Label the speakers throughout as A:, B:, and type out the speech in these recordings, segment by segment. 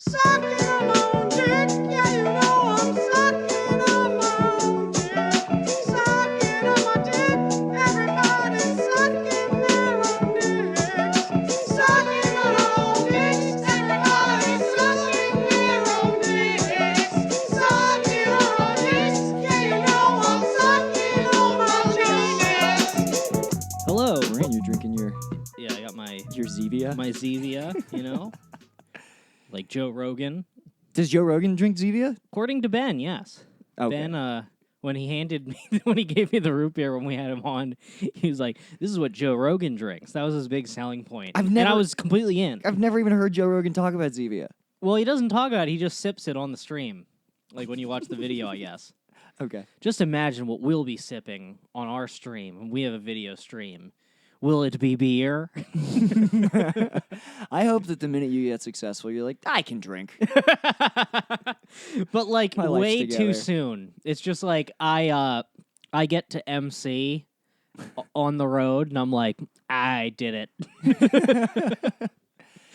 A: Sucking on my own dick. Yeah, you know I'm sucking on my own dick. Sucking on my dick. Everybody's sucking their own dicks. Sucking on our own dicks. Everybody's sucking their own dicks. Sucking on our dicks. Yeah, you know I'm sucking on my dicks.
B: Hello.
C: Ryan, you're drinking your
B: Yeah, I got my
C: Zevia.
B: Zevia, you know, like Joe Rogan.
C: Does Joe Rogan drink Zevia?
B: According to Ben, yes.
C: Okay.
B: Ben, when he gave me the root beer when we had him on, he was like, "This is what Joe Rogan drinks." That was his big selling point. And I was completely in.
C: I've never even heard Joe Rogan talk about Zevia.
B: Well, he doesn't talk about it. He just sips it on the stream, like when you watch the video, I guess.
C: Okay.
B: Just imagine what we'll be sipping on our stream. We have a video stream. Will it be beer?
C: I hope that the minute you get successful, you're like, I can drink.
B: But like
C: My life's
B: way
C: together.
B: too soon. It's just like I get to MC on the road and I'm like, I did it.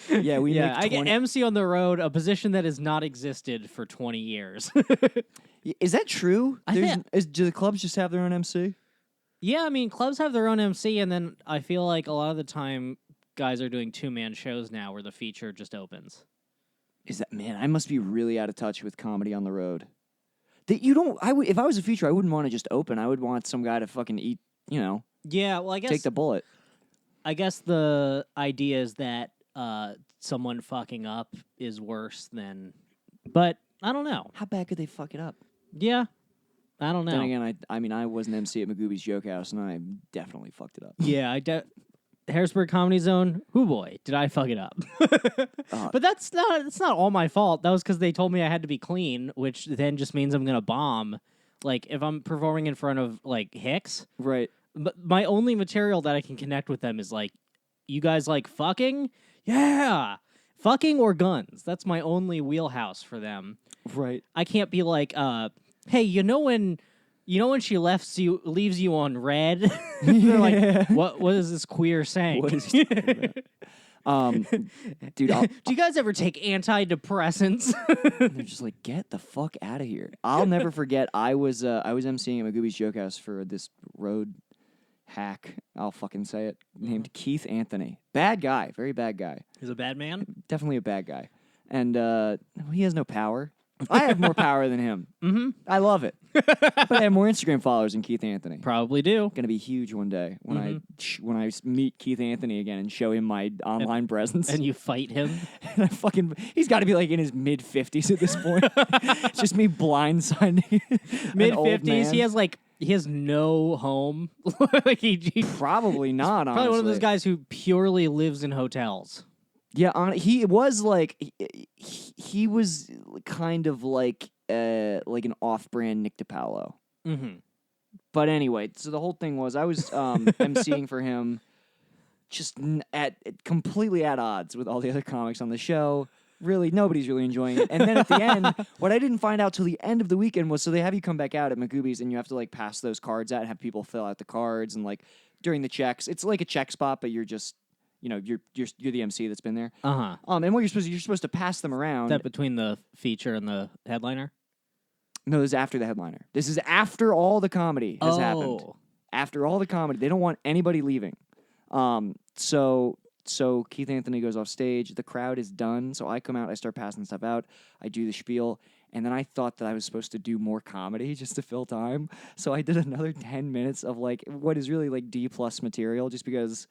C: Yeah, we
B: Yeah,
C: make
B: I get
C: 20
B: MC on the road, a position that has not existed for 20 years.
C: Is that true?
B: I think-
C: Do the clubs just have their own MC?
B: Yeah, I mean, clubs have their own MC, and then I feel like a lot of the time guys are doing two-man shows now where the feature just opens.
C: Is that, man, I must be really out of touch with comedy on the road. That you don't, if I was a feature, I wouldn't want to just open. I would want some guy to fucking eat,
B: Yeah, well, I guess
C: take the bullet.
B: I guess the idea is that someone fucking up is worse than... But I don't know.
C: How bad could they fuck it up?
B: Yeah, I don't know.
C: Then again, I mean, I was an MC at Magooby's Joke House, and I definitely fucked it up.
B: Yeah, Harrisburg Comedy Zone. Hoo boy, did I fuck it up? But that's not all my fault. That was because they told me I had to be clean, which then just means I'm gonna bomb. Like if I'm performing in front of like Hicks,
C: Right.
B: but my only material that I can connect with them is like, you guys like fucking? Yeah, fucking or guns. That's my only wheelhouse for them.
C: Right.
B: I can't be like, hey, you know when she leaves you on red? They're like, what is this queer saying?
C: What is he talking about? Dude,
B: Do you guys ever take antidepressants?
C: they're just like, get the fuck out of here. I'll never forget. I was emceeing at Magooby's Joke House for this road hack. I'll fucking say it. Named Keith Anthony. Bad guy. Very bad guy.
B: He's a bad man.
C: Definitely a bad guy. And he has no power. I have more power than him.
B: Mm-hmm.
C: I love it. But I have more Instagram followers than Keith Anthony.
B: Probably do.
C: Gonna be huge one day when I meet Keith Anthony again and show him my online presence.
B: And you fight him.
C: And he's got to be like in his mid-50s at this point. It's just me blindsiding
B: Mid-50s. He has no home. Like he
C: Probably not,
B: probably one of those
C: honestly.
B: guys who purely lives in hotels.
C: Yeah, he was like he was kind of like an off-brand Nick DiPaolo.
B: Mm-hmm.
C: But anyway, so the whole thing was I was emceeing for him, just completely at odds with all the other comics on the show. Really, nobody's really enjoying it. And then at the end, what I didn't find out till the end of the weekend was, so they have you come back out at Magooby's and you have to like pass those cards out and have people fill out the cards and like during the checks, it's like a check spot, but you're just you're the MC that's been there.
B: Uh-huh.
C: And what you're supposed to pass them around.
B: That between the feature and the headliner?
C: No, this is after the headliner. This is after all the comedy has happened. After all the comedy, they don't want anybody leaving. So Keith Anthony goes off stage. The crowd is done. So I come out. I start passing stuff out. I do the spiel. And then I thought that I was supposed to do more comedy just to fill time. So I did another 10 minutes of like what is really like D+ material just because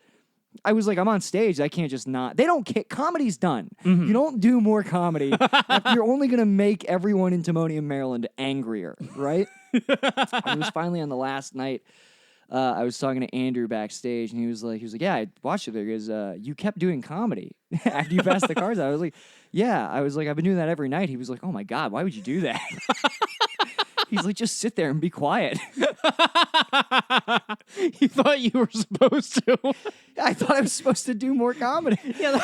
C: I was like, I'm on stage. I can't just not. They don't care. Comedy's done.
B: Mm-hmm.
C: You don't do more comedy. You're only going to make everyone in Timonium, Maryland angrier, right? It was finally on the last night. I was talking to Andrew backstage, and he was like, yeah, I watched it there because you kept doing comedy after you passed the cards out. I was like, yeah. I was like, I've been doing that every night. He was like, oh my God, why would you do that? He's like, just sit there and be quiet.
B: You thought you were supposed to.
C: I thought I was supposed to do more comedy.
B: Yeah.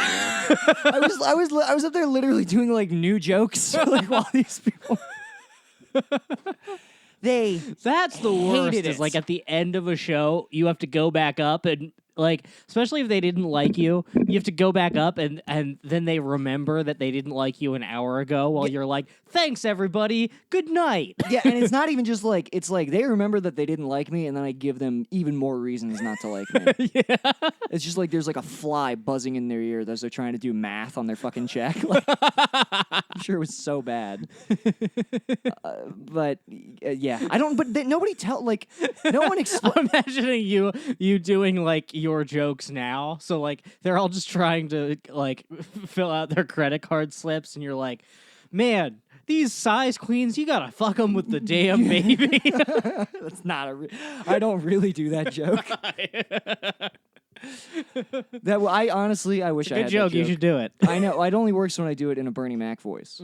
C: I was up there literally doing like new jokes like while these people. They
B: That's the worst.
C: hated
B: Is
C: it.
B: like at the end of a show, you have to go back up and like, especially if they didn't like you, you have to go back up and then they remember that they didn't like you an hour ago while you're like, thanks everybody, good night.
C: Yeah, and it's not even just like it's like they remember that they didn't like me, and then I give them even more reasons not to like me.
B: Yeah.
C: It's just like there's like a fly buzzing in their ear as they're trying to do math on their fucking check. Like, I'm sure it was so bad. But yeah, I don't. But nobody tell like no one.
B: I'm imagining you doing like your jokes now. So like they're all just trying to like fill out their credit card slips, and you're like, man, these size queens, you gotta fuck them with the damn baby.
C: That's not a. I don't really do that joke. That I honestly I wish I
B: Good
C: had
B: joke.
C: that
B: You
C: joke.
B: should do it.
C: I know it only works when I do it in a Bernie Mac voice,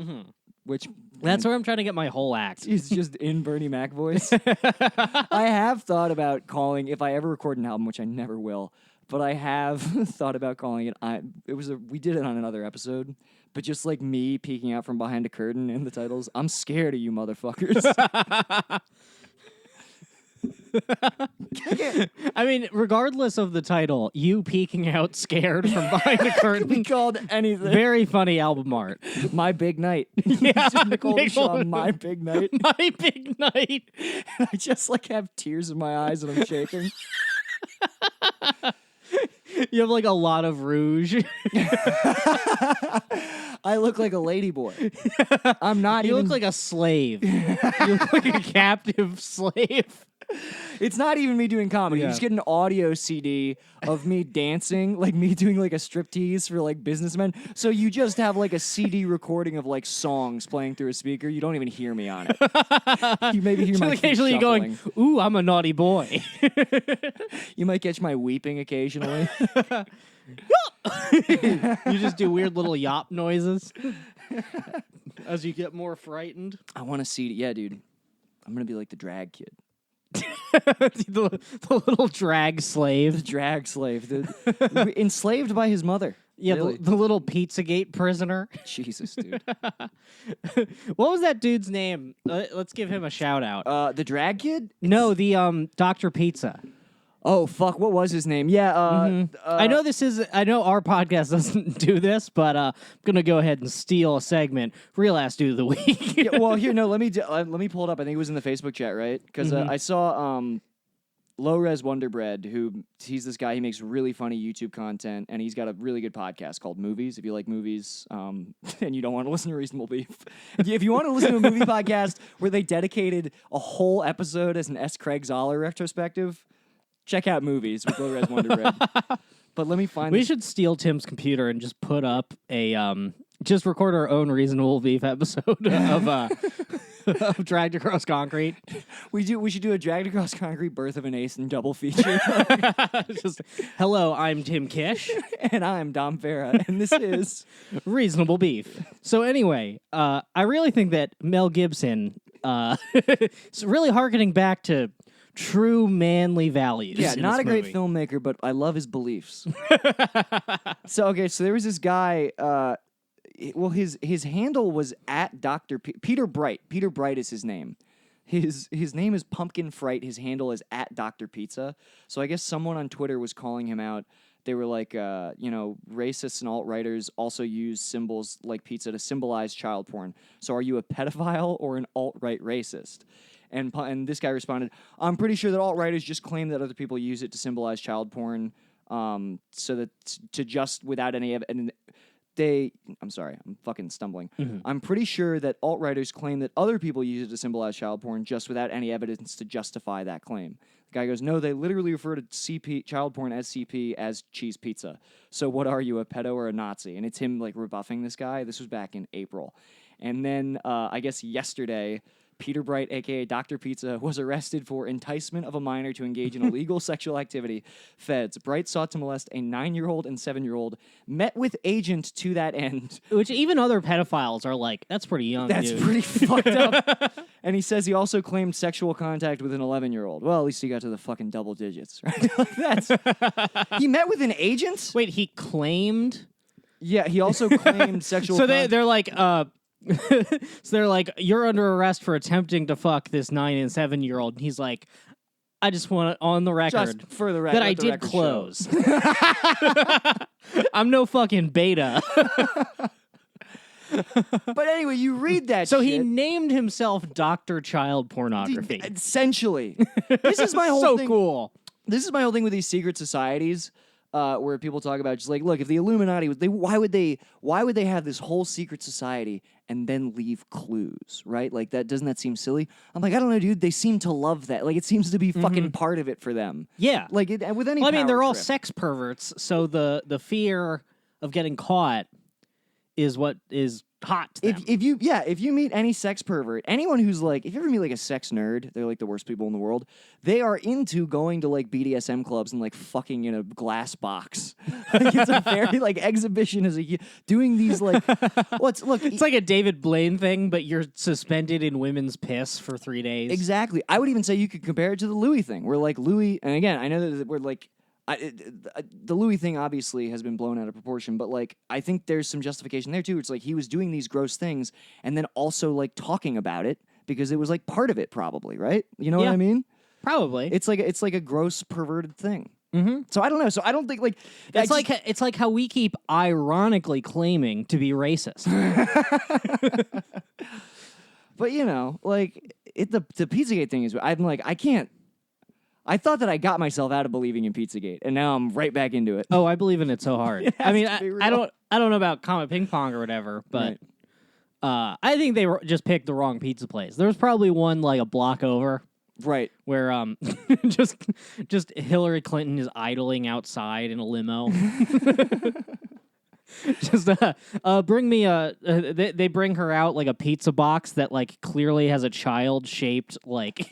C: which
B: That's where I'm trying to get my whole act.
C: is just in Bernie Mac voice. I have thought about calling if I ever record an album, which I never will. But I have thought about calling it. We did it on another episode, but just like me peeking out from behind a curtain in the titles. I'm scared of you, motherfuckers.
B: I mean, regardless of the title, you peeking out scared from behind the
C: Could be
B: curtain.
C: called anything.
B: Very funny album art.
C: My Big Night.
B: Yeah,
C: Just Nicole
B: Nicole-
C: Shaw, My Big Night.
B: My big night.
C: I just like have tears in my eyes and I'm shaking.
B: You have like a lot of rouge.
C: I look like a ladyboy. I'm not
B: You
C: even.
B: look like a slave. You look like a captive slave.
C: It's not even me doing comedy. You
B: Yeah.
C: just get an audio CD of me dancing, like me doing like a striptease for like businessmen. So you just have like a CD recording of like songs playing through a speaker. You don't even hear me on it. You maybe hear
B: So
C: my feet
B: occasionally going,
C: shuffling.
B: ooh, I'm a naughty boy.
C: You might catch my weeping occasionally.
B: You just do weird little yop noises as you get more frightened.
C: I want a CD. Yeah, dude. I'm gonna be like the drag kid,
B: the little drag
C: the
B: slave.
C: drag slave, enslaved by his mother.
B: Yeah,
C: Really.
B: the little Pizzagate prisoner.
C: Jesus, dude.
B: What was that dude's name? Let's give him a shout out.
C: The drag kid?
B: No, the Dr. Pizza.
C: Oh fuck! What was his name? Yeah.
B: I know our podcast doesn't do this, but I'm gonna go ahead and steal a segment. Real ass dude of the week.
C: Yeah, well, here, no. Let me pull it up. I think it was in the Facebook chat, right? Because I saw Low Res Wonder Bread, he's this guy. He makes really funny YouTube content, and he's got a really good podcast called Movies. If you like movies, and you don't want to listen to Reasonable Beef, if you want to listen to a movie podcast where they dedicated a whole episode as an S. Craig Zoller retrospective, check out Movies with Low Res Wonder Bread. But let me find.
B: We
C: this.
B: should steal Tim's computer and just put up a just record our own Reasonable Beef episode of Dragged Across Concrete.
C: We should do a Dragged Across Concrete Birth of an Ace and double feature.
B: Just, hello, I'm Tim Kish.
C: And I'm Dom Farah, and this is
B: Reasonable Beef. So anyway, I really think that Mel Gibson is really harkening back to true manly values.
C: yeah,
B: in
C: not
B: this
C: a great
B: movie.
C: filmmaker, but I love his beliefs. So there was this guy. Well, his handle was at Dr. Peter Bright. Peter Bright is his name. His name is Pumpkin Fright. His handle is at Dr. Pizza. So I guess someone on Twitter was calling him out. They were like, racists and alt-righters also use symbols like pizza to symbolize child porn. So are you a pedophile or an alt-right racist? And this guy responded, I'm pretty sure that alt-righters just claim that other people use it to symbolize child porn, so that to just without any evidence. I'm sorry, I'm fucking stumbling. I'm pretty sure that alt-righters claim that other people use it to symbolize child porn just without any evidence to justify that claim. The guy goes, no, they literally refer to CP, child porn as CP, as cheese pizza. So what are you, a pedo or a Nazi? And it's him like rebuffing this guy. This was back in April. And then I guess yesterday, Peter Bright, a.k.a. Dr. Pizza, was arrested for enticement of a minor to engage in illegal sexual activity. Feds. Bright sought to molest a 9-year-old and 7-year-old, met with agent to that end.
B: Which even other pedophiles are like, that's pretty young,
C: That's
B: dude.
C: pretty fucked up. And he says he also claimed sexual contact with an 11-year-old. Well, at least he got to the fucking double digits, right? He met with an agent?
B: Wait, he claimed?
C: Yeah, he also claimed sexual
B: So
C: contact.
B: they're like, So they're like, you're under arrest for attempting to fuck this 9 and 7-year-old. And he's like, I just want it on the record
C: Just for the record,
B: that I did close. I'm no fucking beta.
C: But anyway, you read that
B: So
C: shit.
B: he named himself Dr. Child Pornography.
C: Essentially. This is my whole
B: So
C: thing.
B: cool.
C: This is my whole thing with these secret societies, where people talk about just like, look, if the Illuminati, why would they have this whole secret society and then leave clues, right? Like doesn't that seem silly? I'm like, I don't know, dude. They seem to love that. Like it seems to be fucking part of it for them.
B: Yeah.
C: Like with any.
B: Well, I mean, they're
C: power
B: all
C: trip.
B: sex perverts, so the fear of getting caught is what is hot to them.
C: If you meet any sex pervert, anyone who's like, if you ever meet like a sex nerd, they're like the worst people in the world. They are into going to like BDSM clubs and like fucking in a glass box. Like it's a very like exhibition as a doing these like
B: It's like a David Blaine thing, but you're suspended in women's piss for 3 days.
C: exactly. I would even say you could compare it to the Louis thing, where like Louis, and again, I know that we're like. The Louis thing obviously has been blown out of proportion, but like I think there's some justification there too. It's like he was doing these gross things and then also like talking about it because it was like part of it, probably, right? You know what
B: Yeah.
C: I mean?
B: Probably.
C: It's like a gross perverted thing.
B: Mm-hmm.
C: So I don't know. So I don't think like
B: It's like how we keep ironically claiming to be racist.
C: but you know, like the Pizzagate thing is I'm like I can't. I thought that I got myself out of believing in Pizzagate, and now I'm right back into it.
B: Oh, I believe in it so hard.
C: It
B: I
C: has
B: mean,
C: to be
B: I
C: real.
B: don't know about Comet Ping Pong or whatever, but
C: Right.
B: I think they just picked the wrong pizza place. There was probably one like a block over
C: Right.
B: where just Hillary Clinton is idling outside in a limo. Just bring me they bring her out like a pizza box that like clearly has a child shaped like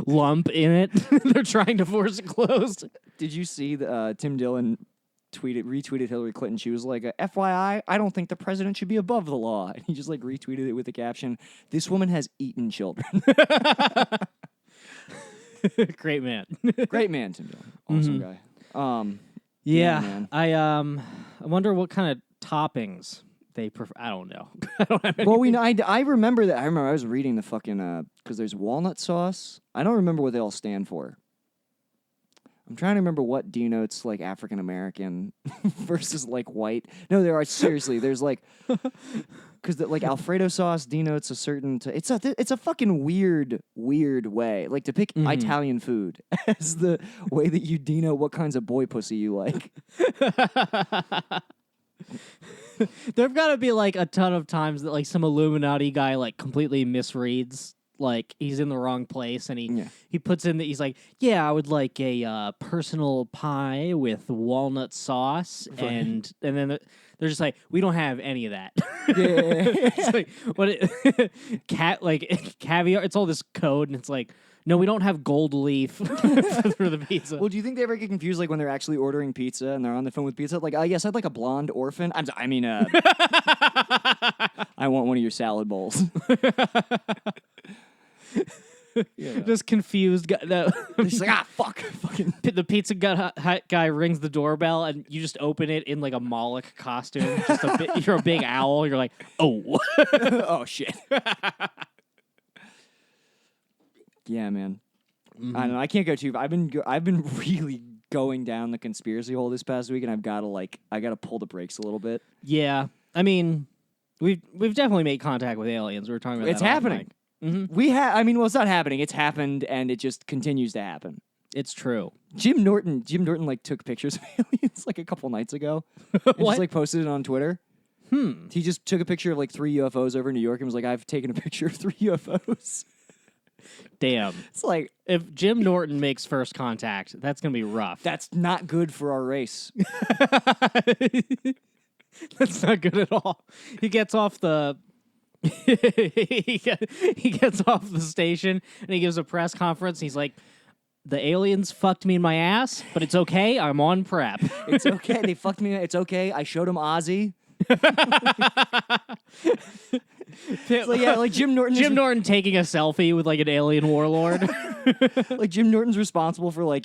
B: lump in it. They're trying to force it closed.
C: Did you see Tim Dillon retweeted Hillary Clinton? She was like, FYI, I don't think the president should be above the law. And he just like retweeted it with the caption, "This woman has eaten children."
B: Great man.
C: Great man, Tim Dillon. Awesome guy.
B: Yeah,
C: man.
B: I wonder what kind of toppings they prefer. I don't know. I don't have
C: Well, we know. I remember that. I remember I was reading the fucking because there's walnut sauce. I don't remember what they all stand for. I'm trying to remember what denotes like African American versus like white. No, there are seriously. There's like because like Alfredo sauce denotes a certain. It's a fucking weird way. Like to pick Italian food as the way that you denote what kinds of boy pussy you like.
B: There've got to be like a ton of times that like some Illuminati guy like completely misreads. Like he's in the wrong place, and he puts in that he's like, yeah, I would like a personal pie with walnut sauce, and then they're just like, we don't have any of that. It's like what caviar. It's all this code, and it's like, no, we don't have gold leaf for the pizza.
C: Well, do you think they ever get confused, like when they're actually ordering pizza and they're on the phone with pizza? Like, yes, I'd like a blonde orphan. I want one of your salad bowls.
B: Just confused.
C: She's like, fuck. Fucking.
B: The pizza guy rings the doorbell, and you just open it in like a Moloch costume. Just you're a big owl. You're like, oh,
C: Oh shit. Yeah, man. I don't know. I can't go too. I've been really going down the conspiracy hole this past week, and I gotta pull the brakes a little bit.
B: Yeah. I mean, we've definitely made contact with aliens. We were talking about
C: It's
B: that off
C: happening.
B: mic. Mm-hmm.
C: Well, it's not happening. It's happened, and it just continues to happen.
B: It's true.
C: Jim Norton like took pictures of aliens like a couple nights ago. And
B: What?
C: just like posted it on Twitter. He just took a picture of like 3 UFOs over New York and was like, I've taken a picture of 3 UFOs.
B: Damn.
C: It's like,
B: If Jim Norton makes first contact, that's gonna be rough.
C: that's not good for our race.
B: That's not good at all. He gets off the he gets off the station and he gives a press conference. He's like, the aliens fucked me in my ass, but it's okay. I'm on prep.
C: It's okay. They fucked me. It's okay. I showed him Ozzy. So yeah, like Jim Norton.
B: Jim Norton taking a selfie with like an alien warlord.
C: Like Jim Norton's responsible for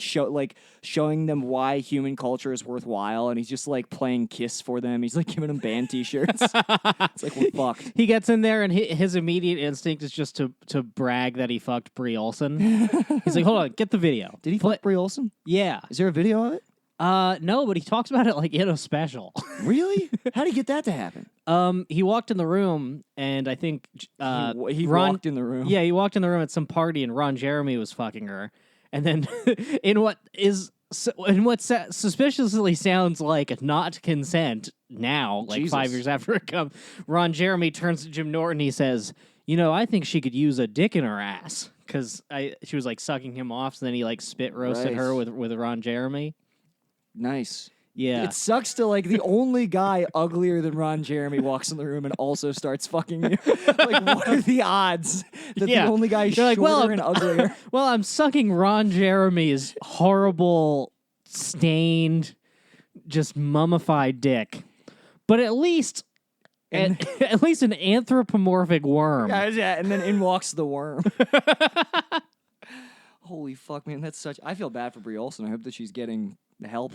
C: showing them why human culture is worthwhile, and he's just like playing Kiss for them. He's like giving them band T-shirts. It's like we're fucked.
B: He gets in there and his immediate instinct is just to brag that he fucked Brie Olson. He's like, hold on, get the video.
C: Did he fuck Brie Olson?
B: Yeah.
C: Is there a video of it?
B: No, but he talks about it like in a special.
C: Really? How did he get that to happen?
B: He walked in the room, and I think
C: He
B: Ron,
C: walked in the room.
B: Yeah, he walked in the room at some party, and Ron Jeremy was fucking her. And then, in what suspiciously sounds like not consent now, like
C: Jesus.
B: 5 years after it comes, Ron Jeremy turns to Jim Norton. He says, "You know, I think she could use a dick in her ass." Because she was like sucking him off, so then he like spit roasted
C: Right.
B: her with Ron Jeremy.
C: Nice.
B: Yeah.
C: It sucks to like the only guy uglier than Ron Jeremy walks in the room and also starts fucking you. Like, what are the odds that
B: Yeah.
C: the only guy
B: You're
C: shorter
B: like, well,
C: and uglier?
B: Well, I'm sucking Ron Jeremy's horrible, stained, just mummified dick. But at least, at least an anthropomorphic worm.
C: Yeah, and then in walks the worm. Holy fuck, man, that's such. I feel bad for Brie Olson. I hope that she's getting the help.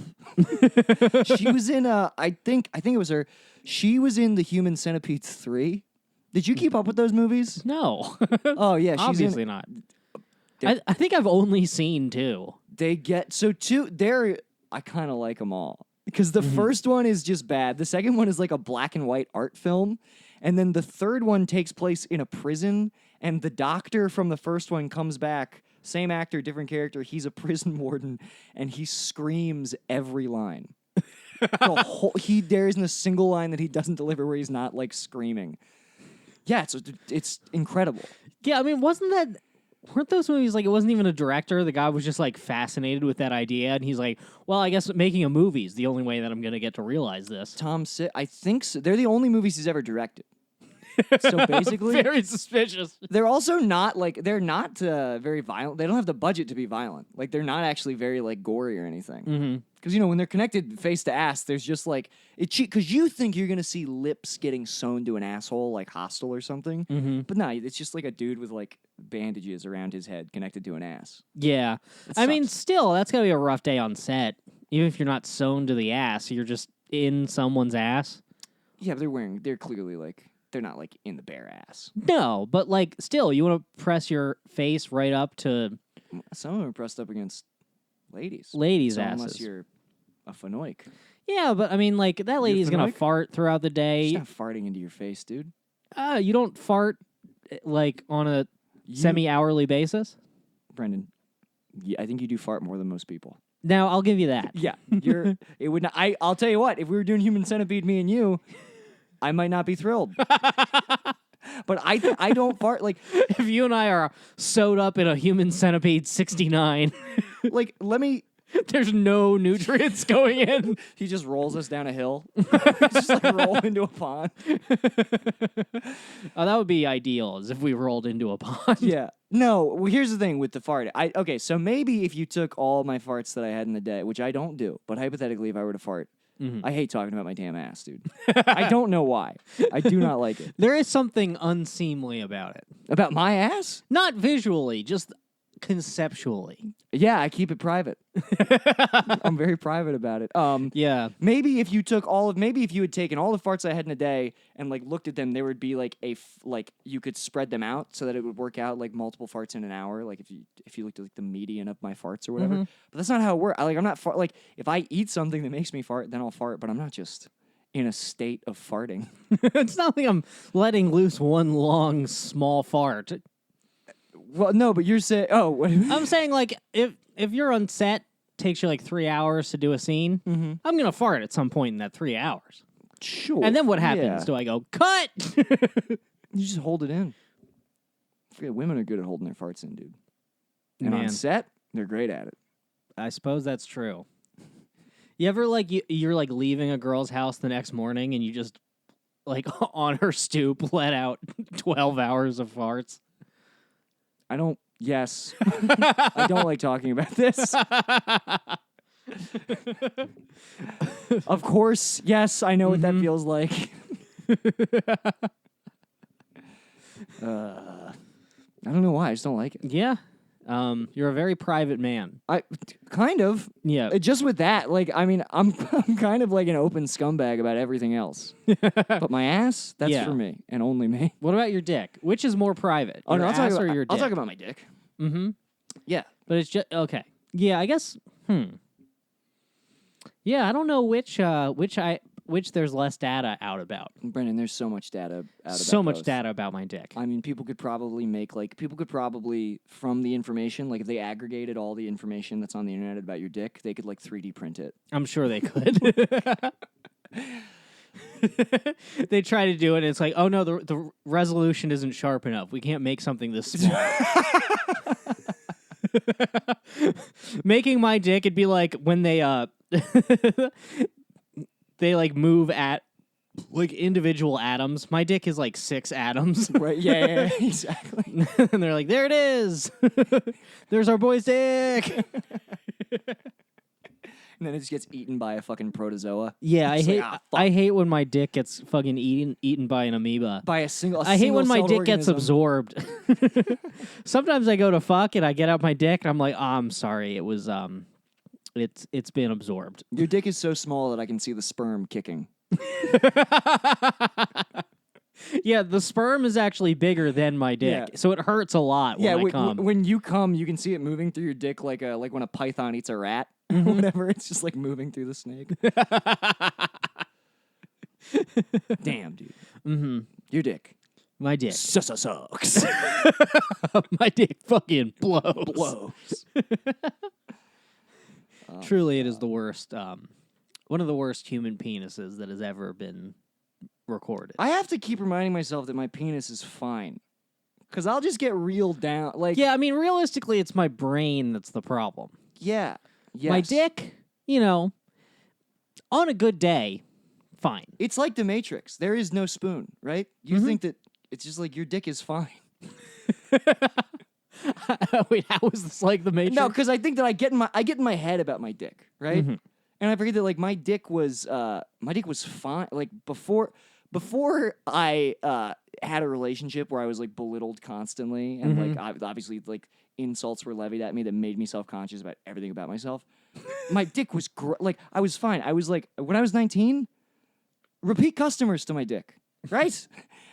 C: She was in I think it was her. She was in The Human Centipede 3. Did you keep up with those movies?
B: No,
C: Oh yeah, she's
B: obviously
C: in.
B: not. I think I've only seen two.
C: They get so two. They're I kind of like them all because the first one is just bad. The second one is like a black and white art film, and then the third one takes place in a prison. And the doctor from the first one comes back. Same actor, different character. He's a prison warden, and he screams every line. There isn't a single line that he doesn't deliver where he's not like screaming. Yeah, it's incredible.
B: Yeah, I mean, weren't those movies like it wasn't even a director? The guy was just like fascinated with that idea, and he's like, "Well, I guess making a movie is the only way that I'm gonna get to realize this."
C: I think so. They're the only movies he's ever directed. So basically,
B: Very suspicious.
C: they're also not they're not very violent. They don't have the budget to be violent. Like they're not actually very like gory or anything. Because when they're connected face to ass, there's just like because you think you're gonna see lips getting sewn to an asshole like Hostel or something, but no, it's just like a dude with like bandages around his head connected to an ass.
B: Yeah. I mean, still, that's gotta be a rough day on set. Even if you're not sewn to the ass, you're just in someone's ass.
C: Yeah, but they're clearly like. They're not like in the bare ass.
B: No, but like still, you want to press your face right up to
C: Some of them are pressed up against ladies.
B: ladies'
C: So
B: asses.
C: unless you're a fanoik.
B: Yeah, but I mean, like that lady's gonna
C: fanoic?
B: fart throughout the day.
C: She's not farting into your face, dude.
B: You don't fart like on a semi-hourly basis.
C: Brendan, I think you do fart more than most people.
B: Now, I'll give you that.
C: Yeah, it would not. I'll tell you what. If we were doing Human Centipede, me and you, I might not be thrilled. But I don't fart like
B: If you and I are sewed up in a Human Centipede 69,
C: let me.
B: there's no nutrients going in.
C: He just rolls us down a hill. Just like roll into a pond.
B: Oh, that would be ideal, is if we rolled into a pond.
C: Yeah. No, well, here's the thing with the fart. Okay, so maybe if you took all my farts that I had in the day, which I don't do, but hypothetically if I were to fart, I hate talking about my damn ass, dude. I don't know why. I do not like it.
B: There is something unseemly about it.
C: About my ass?
B: Not visually, just conceptually.
C: Yeah, I keep it private. I'm very private about it.
B: Yeah.
C: Maybe if you had taken all the farts I had in a day and like looked at them, there would be like you could spread them out so that it would work out like multiple farts in an hour. Like if you looked at like the median of my farts or whatever. But that's not how it works. I'm not like if I eat something that makes me fart, then I'll fart. But I'm not just in a state of farting.
B: It's not like I'm letting loose one long, small fart.
C: Well, no, but you're saying
B: I'm saying, like, if you're on set, takes you like 3 hours to do a scene, I'm going to fart at some point in that 3 hours.
C: Sure.
B: And then what happens?
C: Yeah.
B: Do I go, cut?
C: You just hold it in. I forget, women are good at holding their farts in, dude. And on
B: Man.
C: set, they're great at it.
B: I suppose that's true. You ever, like, you're like leaving a girl's house the next morning and you just, like, on her stoop, let out 12 hours of farts?
C: Yes. I don't like talking about this. Of course, yes, I know what that feels like. I don't know why. I just don't like it.
B: Yeah. You're a very private man.
C: I kind of.
B: Yeah.
C: Just with that, like, I mean, I'm kind of like an open scumbag about everything else. But my ass, that's
B: Yeah.
C: for me and only me.
B: What about your dick? Which is more private?
C: Oh,
B: your
C: no,
B: ass or your dick?
C: I'll talk about my dick.
B: Mm-hmm.
C: Yeah.
B: But it's just okay. Yeah, I guess. Yeah, I don't know which there's less data out about.
C: Brendan, there's so much data out
B: So
C: about
B: much
C: both.
B: data about my dick.
C: I mean, people could probably from the information, like if they aggregated all the information that's on the internet about your dick, they could like 3D print it.
B: I'm sure they could. They try to do it, and it's like, oh no, the resolution isn't sharp enough. We can't make something this small. Making my dick, it'd be like when they they like move at like individual atoms. My dick is like 6 atoms.
C: Right? Yeah, exactly.
B: And they're like, there it is. There's our boy's dick.
C: And then it just gets eaten by a fucking protozoa.
B: Yeah,
C: It's like, fuck.
B: I hate when my dick gets fucking eaten by an amoeba.
C: By a single.
B: I hate when my dick gets
C: organism.
B: absorbed. Sometimes I go to fuck and I get out my dick and I'm like, oh, I'm sorry, it was it's been absorbed.
C: Your dick is so small that I can see the sperm kicking.
B: Yeah, the sperm is actually bigger than my dick,
C: Yeah.
B: so it hurts a lot when I come.
C: when you come, you can see it moving through your dick like when a python eats a rat or whatever. It's just like moving through the snake. Damn, dude.
B: Mm-hmm.
C: Your dick
B: My dick.
C: sucks.
B: My dick fucking blows.
C: Blows.
B: Truly, it is the worst. One of the worst human penises that has ever been recorded.
C: I have to keep reminding myself that my penis is fine, because I'll just get reeled down. Like,
B: Yeah, I mean, realistically, it's my brain that's the problem.
C: yeah, yes.
B: My dick, on a good day, fine.
C: It's like the Matrix. There is no spoon, right? You
B: Mm-hmm.
C: think that it's just like your dick is fine.
B: Wait, how is this like the Matrix?
C: No, because I think that I get in my head about my dick, right?
B: Mm-hmm.
C: And I forget that like my dick was fine. Like before I had a relationship where I was like belittled constantly, and
B: Mm-hmm.
C: like obviously like insults were levied at me that made me self-conscious about everything about myself. My dick was like I was fine. I was like when I was 19, repeat customers to my dick, right?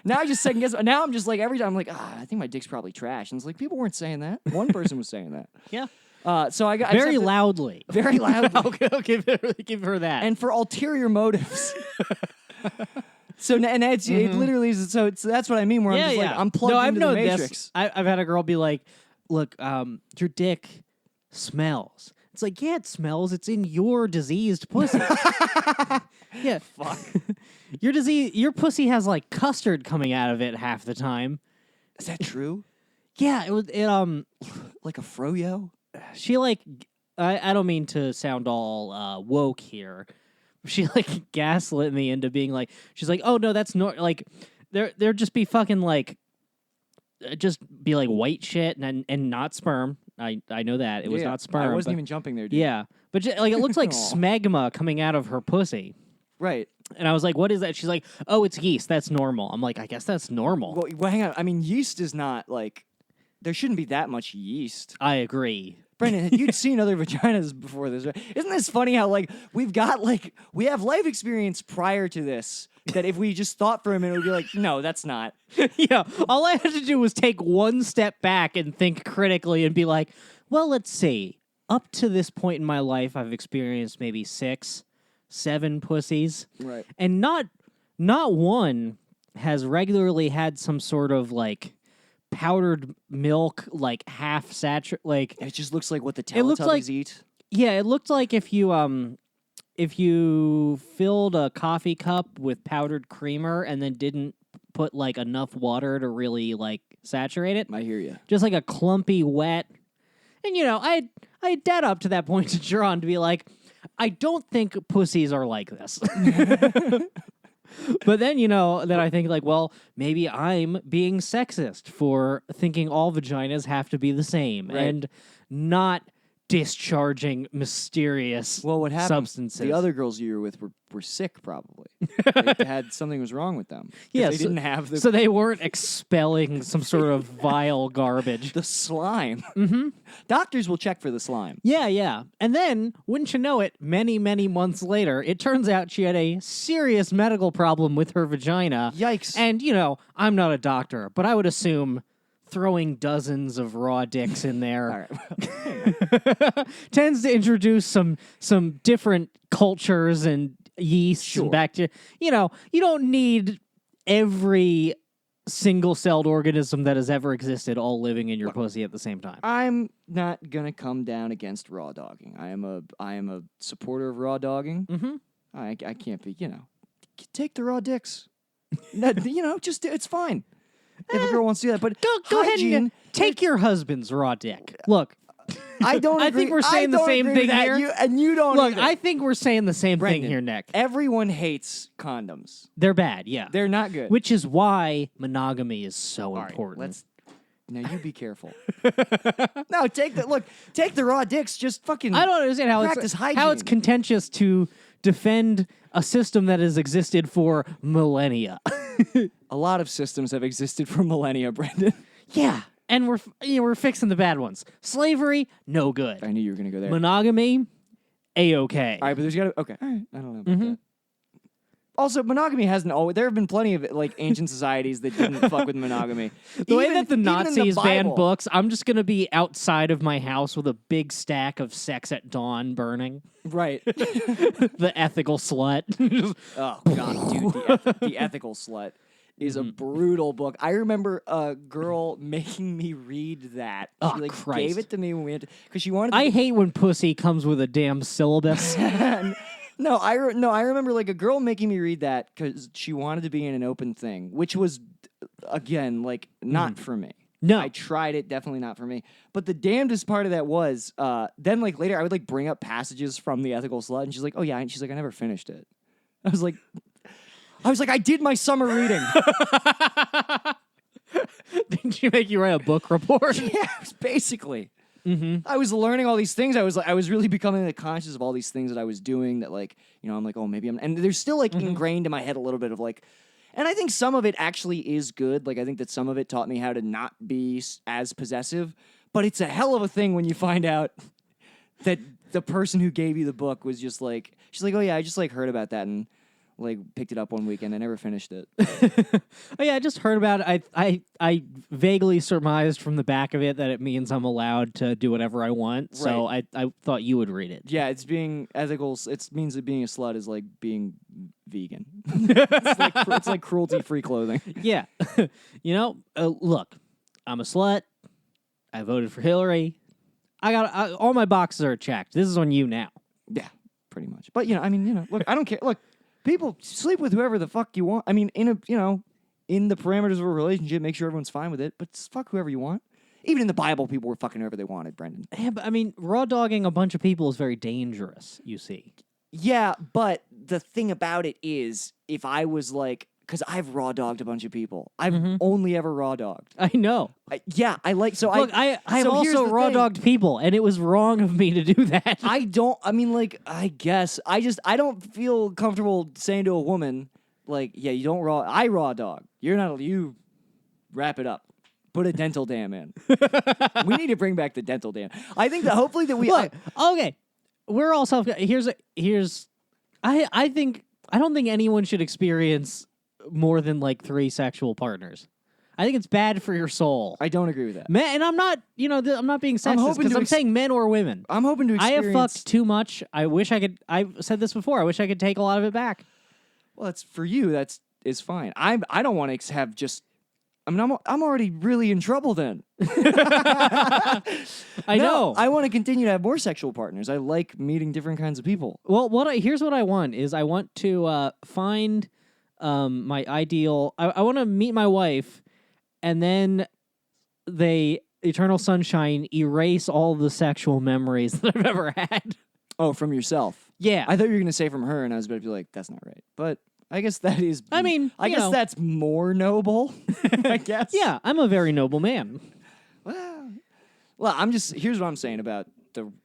C: Now I just second guess. Now I'm just like every time I'm like, I think my dick's probably trash, and it's like people weren't saying that. One person was saying that.
B: Yeah.
C: So I got
B: Very loudly.
C: very loudly.
B: I'll give her that.
C: And for ulterior motives. So and that's it literally is so that's what I mean where I'm just like I'm plugged
B: no, I've
C: into the
B: known
C: Matrix.
B: this. I've had a girl be like, "Look, your dick smells." It's like, yeah, it smells. It's in your diseased pussy. Yeah, fuck. Your pussy has like custard coming out of it half the time.
C: Is that true?
B: Yeah, it was.
C: Like a froyo?
B: She like. I don't mean to sound all woke here. She like gaslit me into being like, she's like, oh no, that's not like, there just be fucking like, just be like white shit and not sperm. I know that it was not sperm.
C: I wasn't
B: but-
C: even jumping there, dude.
B: Yeah, but like it looks like
C: Aw.
B: smegma coming out of her pussy.
C: Right.
B: And I was like, what is that? She's like, oh, it's yeast. That's normal. I'm like, I guess that's normal.
C: Well, hang on. I mean, yeast is not like there shouldn't be that much yeast.
B: I agree.
C: Brendan, you'd seen other vaginas before this, right? Isn't this funny how like we have life experience prior to this that if we just thought for a minute, we'd be like, no, that's not.
B: Yeah, all I had to do was take one step back and think critically and be like, well, let's see. Up to this point in my life, I've experienced maybe 6, 7 pussies.
C: Right.
B: And not one has regularly had some sort of like powdered milk, like half saturate, like
C: It just looks like what the
B: It looks
C: Teletubbies
B: like-
C: eat.
B: yeah, it looked like if you filled a coffee cup with powdered creamer and then didn't put like enough water to really like saturate it,
C: I hear you.
B: just like a clumpy wet. And I had data up to that point to draw on to be like, I don't think pussies are like this. But then, then I think like, well, maybe I'm being sexist for thinking all vaginas have to be the same
C: Right.
B: and not discharging mysterious
C: Well, what happened?
B: substances.
C: The other girls you were with were sick, probably. They had something was wrong with them. 'Cause
B: Yeah,
C: they
B: so-
C: didn't have the
B: so they weren't expelling some sort of vile garbage.
C: the slime. Mm-hmm. Doctors will check for the slime.
B: Yeah, yeah. And then, wouldn't you know it, many, many months later, it turns out she had a serious medical problem with her vagina.
C: Yikes!
B: And, I'm not a doctor, but I would assume throwing dozens of raw dicks in there
C: All right.
B: tends to introduce some different cultures and yeasts
C: Sure.
B: and bacteria. You don't need every single-celled organism that has ever existed all living in your pussy at the same time.
C: I'm not gonna come down against raw dogging. I am a supporter of raw dogging.
B: Mm-hmm.
C: I can't be. Take the raw dicks. No, just it's fine. If a girl wants to do that, but
B: Go ahead
C: hygiene,
B: and take your husband's raw dick. Look,
C: I don't.
B: I
C: agree-
B: think we're saying the
C: don't
B: same
C: agree with
B: thing
C: that.
B: here.
C: You don't.
B: look,
C: either.
B: I think we're saying the same
C: Brendan,
B: thing here, Nick.
C: Everyone hates condoms.
B: They're bad, yeah.
C: They're not good.
B: Which is why monogamy is so
C: All right,
B: important.
C: Now you be careful. No, take the raw dicks. Just fucking.
B: I don't understand how
C: practice
B: how it's
C: hygiene.
B: contentious to defend a system that has existed for millennia.
C: A lot of systems have existed for millennia, Brendan.
B: Yeah, and we're fixing the bad ones. Slavery, no good.
C: I knew you were gonna go there.
B: Monogamy, a-okay.
C: All right, but there's gotta okay. All right, I don't know about
B: Mm-hmm.
C: that. Also, monogamy hasn't always. There have been plenty of ancient societies that didn't fuck with monogamy.
B: The way that the
C: even in
B: Nazis banned
C: Bible.
B: books, I'm just gonna be outside of my house with a big stack of Sex at Dawn burning.
C: Right.
B: The ethical slut.
C: Oh god, dude, the Ethical Slut is a brutal book. I remember a girl making me read that. She
B: Oh,
C: gave
B: Christ.
C: it to me when we had because she wanted. To
B: I hate when pussy comes with a damn syllabus.
C: No, I remember a girl making me read that because she wanted to be in an open thing, which was again not for me.
B: No.
C: I tried it, definitely not for me. But the damnedest part of that was then later I would bring up passages from the Ethical Slut, and she's like, "Oh yeah," and she's like, "I never finished it." I was like, "I did my summer reading."
B: Didn't she make you write a book report?
C: Yeah, it was basically.
B: Mm-hmm.
C: I was learning all these things. I was really becoming conscious of all these things that I was doing. That I'm like, oh, maybe I'm. And there's still ingrained in my head a little bit of and I think some of it actually is good. I think that some of it taught me how to not be as possessive. But it's a hell of a thing when you find out that the person who gave you the book was just she's like, oh yeah, I just heard about that and picked it up one weekend. I never finished it.
B: Oh yeah, I just heard about it. I vaguely surmised from the back of it that it means I'm allowed to do whatever I want. So I thought you would read it.
C: Yeah, it's being ethical. It means that being a slut is like being vegan. it's like cruelty-free clothing.
B: Yeah. Look, I'm a slut. I voted for Hillary. All my boxes are checked. This is on you now.
C: Yeah, pretty much. But look, I don't care. Look, people sleep with whoever the fuck you want. I mean, in the parameters of a relationship, make sure everyone's fine with it. But fuck whoever you want. Even in the Bible, people were fucking whoever they wanted, Brendan.
B: Yeah, but I mean, raw dogging a bunch of people is very dangerous, you see.
C: Yeah, but the thing about it is, if I was because I've raw dogged a bunch of people. I've only ever raw dogged.
B: I know.
C: I've
B: Look, I've
C: so here's
B: also
C: the
B: raw
C: thing.
B: dogged people, and it was wrong of me to do that.
C: I guess I don't feel comfortable saying to a woman yeah, you don't I raw dog. You're not you wrap it up. Put a dental dam in. We need to bring back the dental dam. I think that hopefully that we
B: Look, okay. We're all self I don't think anyone should experience more than 3 sexual partners. I think it's bad for your soul.
C: I don't agree with that.
B: Men, and I'm not, I'm not being sexist
C: hoping
B: because
C: to
B: I'm saying men or women.
C: I'm hoping to
B: I
C: experience
B: have fucked too much. I've said this before. I wish I could take a lot of it back.
C: Well, that's for you. That's is fine. I don't want to have just. I mean, I'm already really in trouble then.
B: I know.
C: I want to continue to have more sexual partners. I like meeting different kinds of people.
B: Well, here's what I want is I want to find my ideal. I want to meet my wife, and then they Eternal Sunshine erase all the sexual memories that I've ever had.
C: Oh, from yourself.
B: Yeah,
C: I thought you were going to say from her, and I was about to be like, that's not right. But I guess that is.
B: I mean,
C: I
B: you
C: guess
B: know.
C: that's more noble. I guess.
B: yeah, I'm a very noble man.
C: Well, I'm just. Here's what I'm saying about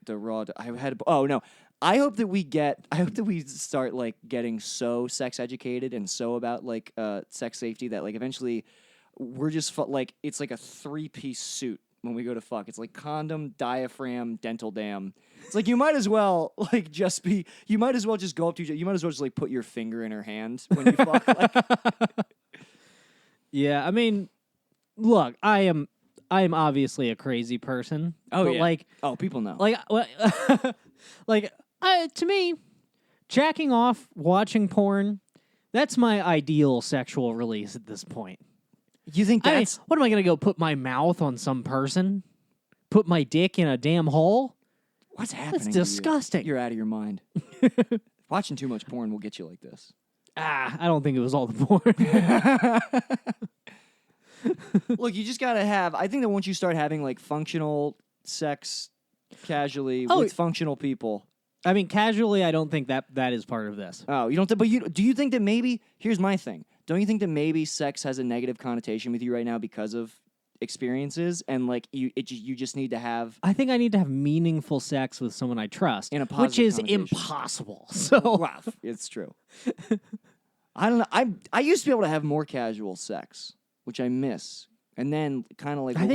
C: the raw. I had. Oh no. I hope that we start like getting so sex educated and so about like sex safety that like eventually we're just like it's like a 3-piece suit when we go to fuck. It's like condom, diaphragm, dental dam. It's like you might as well like just be. You might as well just go up to each. You might as well just like put your finger in her hand when you fuck. Like,
B: Yeah, I mean, look, I am obviously a crazy person.
C: Oh,
B: but
C: yeah.
B: like
C: people know.
B: like to me, jacking off, watching porn, that's my ideal sexual release at this point.
C: You think
B: I mean,
C: that's
B: what am I gonna go put my mouth on some person? Put my dick in a damn hole?
C: what's happening?
B: That's
C: to you?
B: disgusting.
C: You're out of your mind. Watching too much porn will get you like this.
B: I don't think it was all the porn.
C: Look, you just gotta have. I think that once you start having like functional sex casually
B: Oh,
C: with functional people.
B: I mean, casually, I don't think that is part of this.
C: Oh, you don't. But do you think that maybe? Here's my thing. Don't you think that maybe sex has a negative connotation with you right now because of experiences and like you just need to have
B: I think I need to have meaningful sex with someone I trust,
C: In a
B: which
C: positive
B: is
C: connotation.
B: impossible. So
C: Wow, it's true. I don't know. I used to be able to have more casual sex, which I miss, and then kind of like
B: I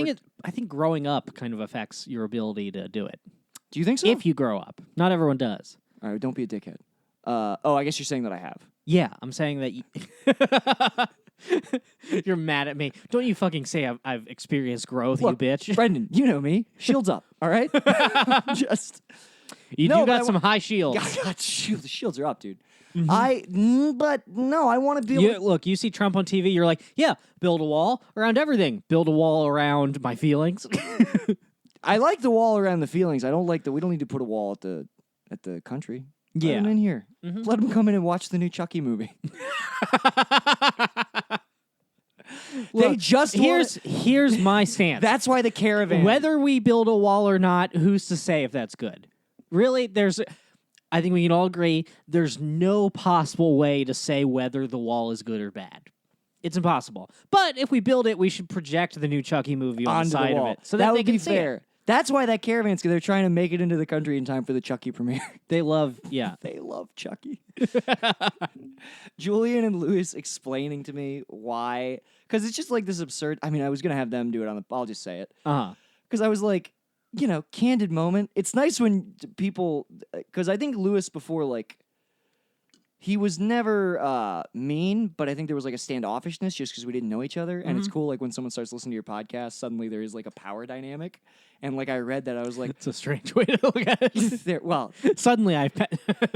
B: think growing up kind of affects your ability to do it.
C: Do you think so?
B: If you grow up, not everyone does.
C: All right, don't be a dickhead. I guess you're saying that I have.
B: Yeah, I'm saying that you're mad at me. Don't you fucking say I've experienced growth,
C: Look,
B: you bitch.
C: Brendan, you know me. Shields up, all right? Just
B: You
C: No,
B: do
C: but I
B: got some high shields.
C: God, the shields are up, dude.
B: Mm-hmm.
C: But no, I want to be able to.
B: Look, you see Trump on TV, you're like, yeah, build a wall around everything. Build a wall around my feelings.
C: I like the wall around the feelings. I don't like that. We don't need to put a wall at the country. Let
B: Yeah.
C: them in here.
B: Mhm.
C: Let them come in and watch the new Chucky movie. They
B: Look,
C: just
B: here's my stance.
C: That's why the caravan.
B: Whether we build a wall or not, who's to say if that's good? Really, I think we can all agree there's no possible way to say whether the wall is good or bad. It's impossible. But if we build it, we should project the new Chucky movie on
C: onto
B: the side
C: the wall.
B: of it so that they
C: would
B: can
C: be
B: see
C: fair.
B: it.
C: That's why that caravan's they're trying to make it into the country in time for the Chucky premiere.
B: They love, yeah.
C: They love Chucky. Julian and Lewis explaining to me why, because it's just like this absurd. I mean, I was gonna have them do it on the. I'll just say it
B: Uh-huh.
C: because I was like, candid moment. It's nice when people, because I think Lewis before like. He was never mean, but I think there was like a standoffishness just because we didn't know each other. And it's cool, like when someone starts listening to your podcast, suddenly there is like a power dynamic. And like I read that, I was like,
B: It's a strange way to look at it.
C: well,
B: Suddenly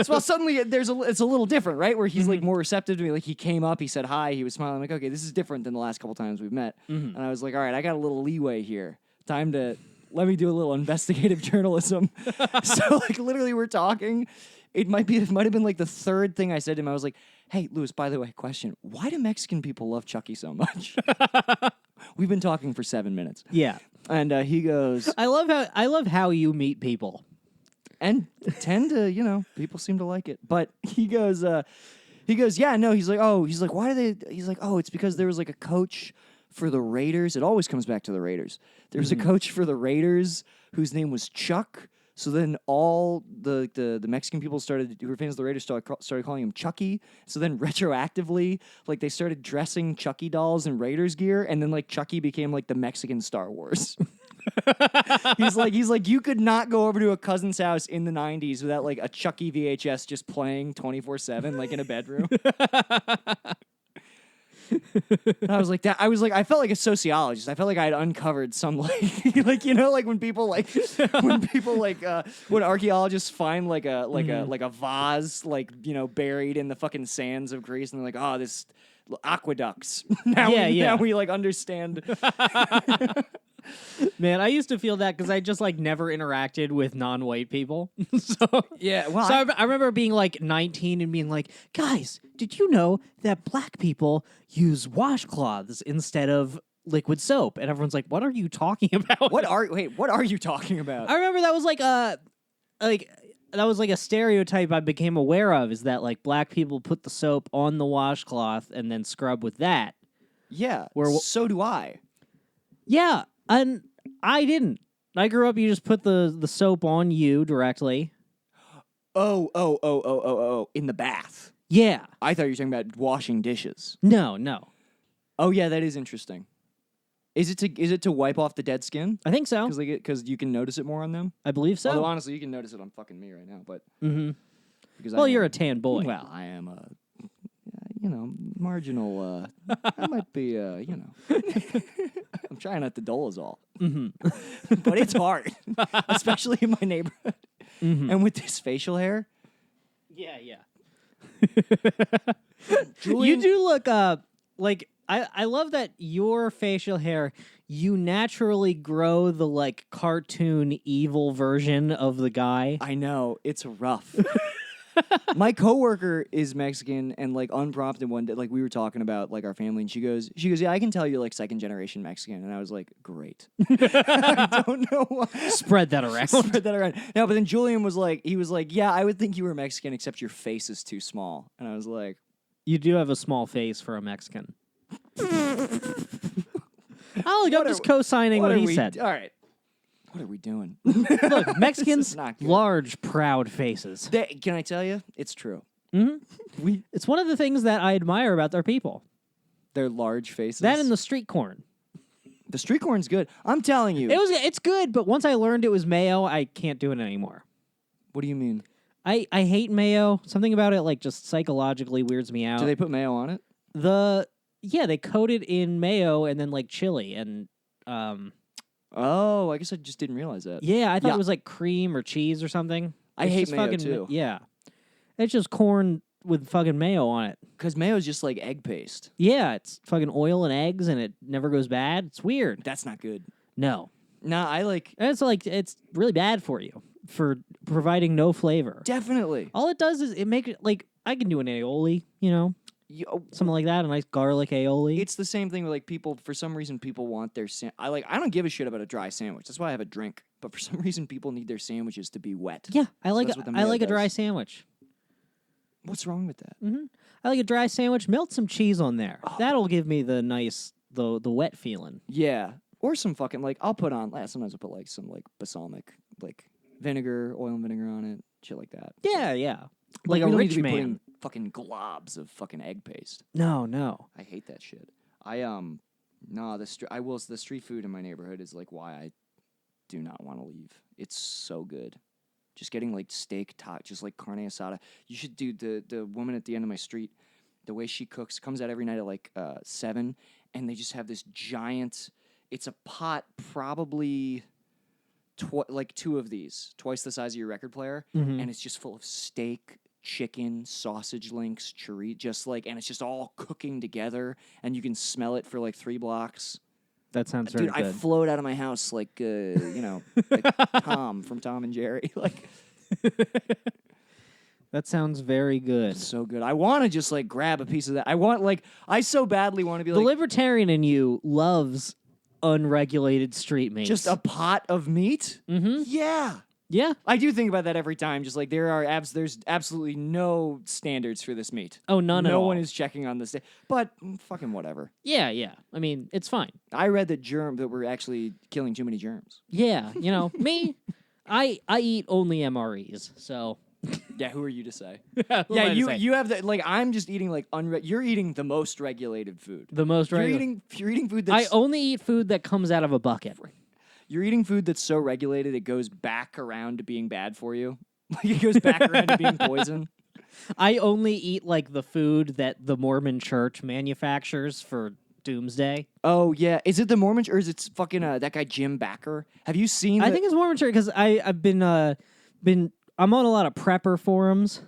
C: suddenly it's a little different, right? Where he's like more receptive to me. Like he came up, he said hi, he was smiling. I'm like, okay, this is different than the last couple times we've met. And I was like, all right, I got a little leeway here. Time to let me do a little investigative journalism. So like literally we're talking. It might have been like the third thing I said to him. I was like, hey, Lewis, by the way, question. Why do Mexican people love Chucky so much? We've been talking for 7 minutes.
B: Yeah.
C: And he goes,
B: I love how you meet people.
C: and tend to, people seem to like it. But he goes, yeah, no, he's like, why do they, he's like, oh, it's because there was like a coach for the Raiders. It always comes back to the Raiders. There was a coach for the Raiders whose name was Chuck. So then all the Mexican people who were fans of the Raiders started calling him Chucky. So then retroactively, like they started dressing Chucky dolls in Raiders gear, and then like Chucky became like the Mexican Star Wars. he's like you could not go over to a cousin's house in the 90s without like a Chucky VHS just playing 24/7 like in a bedroom. And I was like, I felt like a sociologist. I felt like I had uncovered some like when archaeologists find like a vase buried in the fucking sands of Greece, and they're like, oh, this aqueducts. Now we like understand.
B: Man, I used to feel that because I just like never interacted with non-white people.
C: Yeah, well,
B: So I remember being like 19 and being like, guys, did you know that black people use washcloths instead of liquid soap? And everyone's like, what are you talking about?
C: what are you talking about?
B: I remember that was like a stereotype I became aware of, is that like black people put the soap on the washcloth and then scrub with that.
C: Yeah,
B: Where-
C: so do I.
B: Yeah, and I didn't. I grew up. You just put the soap on you directly.
C: Oh, in the bath.
B: Yeah.
C: I thought you were talking about washing dishes.
B: No.
C: Oh yeah, that is interesting. Is it to wipe off the dead skin?
B: I think so.
C: Because you can notice it more on them.
B: I believe so.
C: Although honestly, you can notice it on fucking me right now. But
B: Mm-hmm.
C: because
B: Well, you're a tan boy.
C: Well, I am a marginal. I might be I'm trying not to dolazol, but it's hard, especially in my neighborhood, and with this facial hair.
B: Yeah.
C: Julian,
B: You do look like I love that your facial hair, you naturally grow the like cartoon evil version of the guy.
C: I know it's rough. My coworker is Mexican, and like unprompted one day, like we were talking about like our family, and she goes, yeah, I can tell you're like second generation Mexican, and I was like, great. I don't know why.
B: Spread that around.
C: Spread that around. No, but then Julian was like, yeah, I would think you were Mexican, except your face is too small, and I was like,
B: You do have a small face for a Mexican. I'm just co-signing what he said.
C: All right. What are we doing?
B: Look, Mexicans,
C: not good.
B: large, proud faces.
C: Can I tell you? It's true.
B: It's one of the things that I admire about their people.
C: They're large faces.
B: That and the street corn.
C: the street corn's good. I'm telling you.
B: It's good, but once I learned it was mayo, I can't do it anymore.
C: What do you mean?
B: I hate mayo. Something about it like just psychologically weirds me out.
C: Do they put mayo on it?
B: They coat it in mayo and then like chili and
C: Oh, I guess I just didn't realize that.
B: yeah, I thought
C: Yeah.
B: it was like cream or cheese or something.
C: I
B: It's
C: hate
B: just
C: mayo,
B: fucking,
C: too.
B: Yeah. It's just corn with fucking mayo on it.
C: Because mayo is just like egg paste.
B: Yeah, it's fucking oil and eggs and it never goes bad. It's weird.
C: That's not good.
B: No.
C: Nah, I like...
B: It's really bad for you for providing no flavor.
C: Definitely.
B: All it does is it makes it like I can do an aioli, something like that, a nice garlic aioli.
C: It's the same thing with like people. For some reason, people want their I don't give a shit about a dry sandwich. That's why I have a drink. But for some reason, people need their sandwiches to be wet.
B: yeah, I like
C: that's what the
B: I
C: mayo
B: like a
C: does.
B: dry sandwich.
C: What's wrong with that?
B: I like a dry sandwich. Melt some cheese on there.
C: Oh.
B: That'll give me the nice the wet feeling.
C: Yeah, or some fucking like I'll put on. Sometimes I'll put like some like balsamic like vinegar, oil and vinegar on it, shit like that.
B: Yeah. Like
C: we
B: a
C: don't need
B: rich
C: to be
B: man.
C: putting fucking globs of fucking egg paste.
B: No.
C: I hate that shit. The street food in my neighborhood is like why I do not want to leave. It's so good. Just getting like steak just like carne asada. You should do the woman at the end of my street. The way she cooks comes out every night at like 7, and they just have this giant. It's a pot, probably like 2 of these, twice the size of your record player, and it's just full of steak, chicken, sausage links, chorizo, and it's just all cooking together, and you can smell it for like 3 blocks.
B: That sounds very
C: Dude,
B: good.
C: I float out of my house like like Tom from Tom and Jerry. Like
B: That sounds very good.
C: so good. I want to just like grab a piece of that. I so badly want to be
B: The
C: like
B: libertarian in you loves unregulated street meats.
C: just a pot of meat.
B: Mm-hmm.
C: Yeah.
B: Yeah.
C: I do think about that every time. Just like there's absolutely no standards for this meat.
B: Oh, none at all.
C: No one is checking on this. But fucking whatever.
B: Yeah. I mean, it's fine.
C: I read that we're actually killing too many germs.
B: Yeah. Me, I eat only MREs, so.
C: Yeah, who are you to say?
B: Who am I to say?
C: you have that. Like I'm just eating like you're eating the most regulated food.
B: The most regular.
C: You're eating food
B: I
C: that's
B: only eat food that comes out of a bucket.
C: you're eating food that's so regulated it goes back around to being bad for you. Like it goes back around to being poison.
B: I only eat like the food that the Mormon Church manufactures for doomsday.
C: Oh yeah, is it the Mormon or is it fucking that guy Jim Backer? Have you seen?
B: I think it's Mormon Church because I've been I'm on a lot of prepper forums,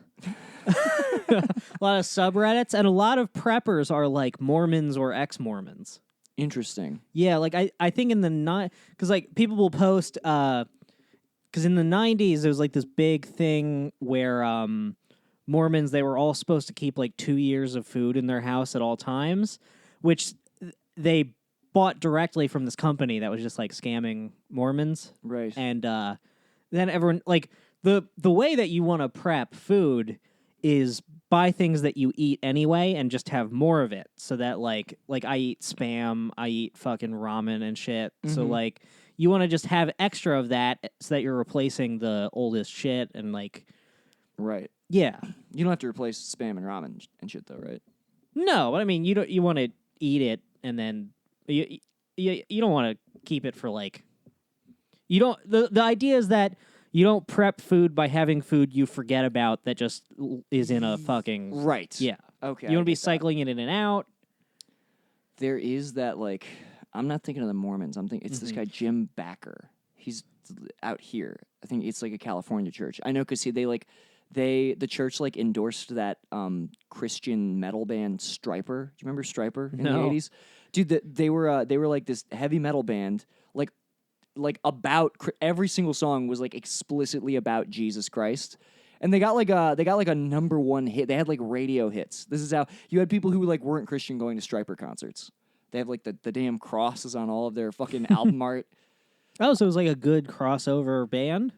B: a lot of subreddits, and a lot of preppers are like Mormons or ex-Mormons.
C: Interesting.
B: Yeah, like I think in the because like people will post because in the 90s there was like this big thing where Mormons, they were all supposed to keep like 2 years of food in their house at all times, which they bought directly from this company that was just like scamming Mormons.
C: Right.
B: And then everyone like the way that you want to prep food is buy things that you eat anyway and just have more of it, so that like I eat Spam, I eat fucking ramen and shit. So like you want to just have extra of that so that you're replacing the oldest shit and like,
C: Right.
B: yeah.
C: You don't have to replace Spam and ramen and shit though, right?
B: No, but I mean, you want to eat it and then you don't want to keep it for like, you don't, the idea is that you don't prep food by having food you forget about that just is in a fucking,
C: Right.
B: yeah.
C: Okay.
B: You
C: I
B: want to be
C: get that.
B: cycling it in and out.
C: There is that like I'm not thinking of the Mormons. I'm thinking it's this guy Jim Backer. He's out here. I think it's like a California church. I know because the church like endorsed that Christian metal band Stryper. Do you remember Stryper in the
B: No.
C: 80s? Dude, they were like this heavy metal band like about every single song was like explicitly about Jesus Christ. And they got like a number one hit. They had like radio hits. This is how you had people who like weren't Christian going to Stryper concerts. They have like the damn crosses on all of their fucking album art.
B: Oh, so it was like a good crossover band?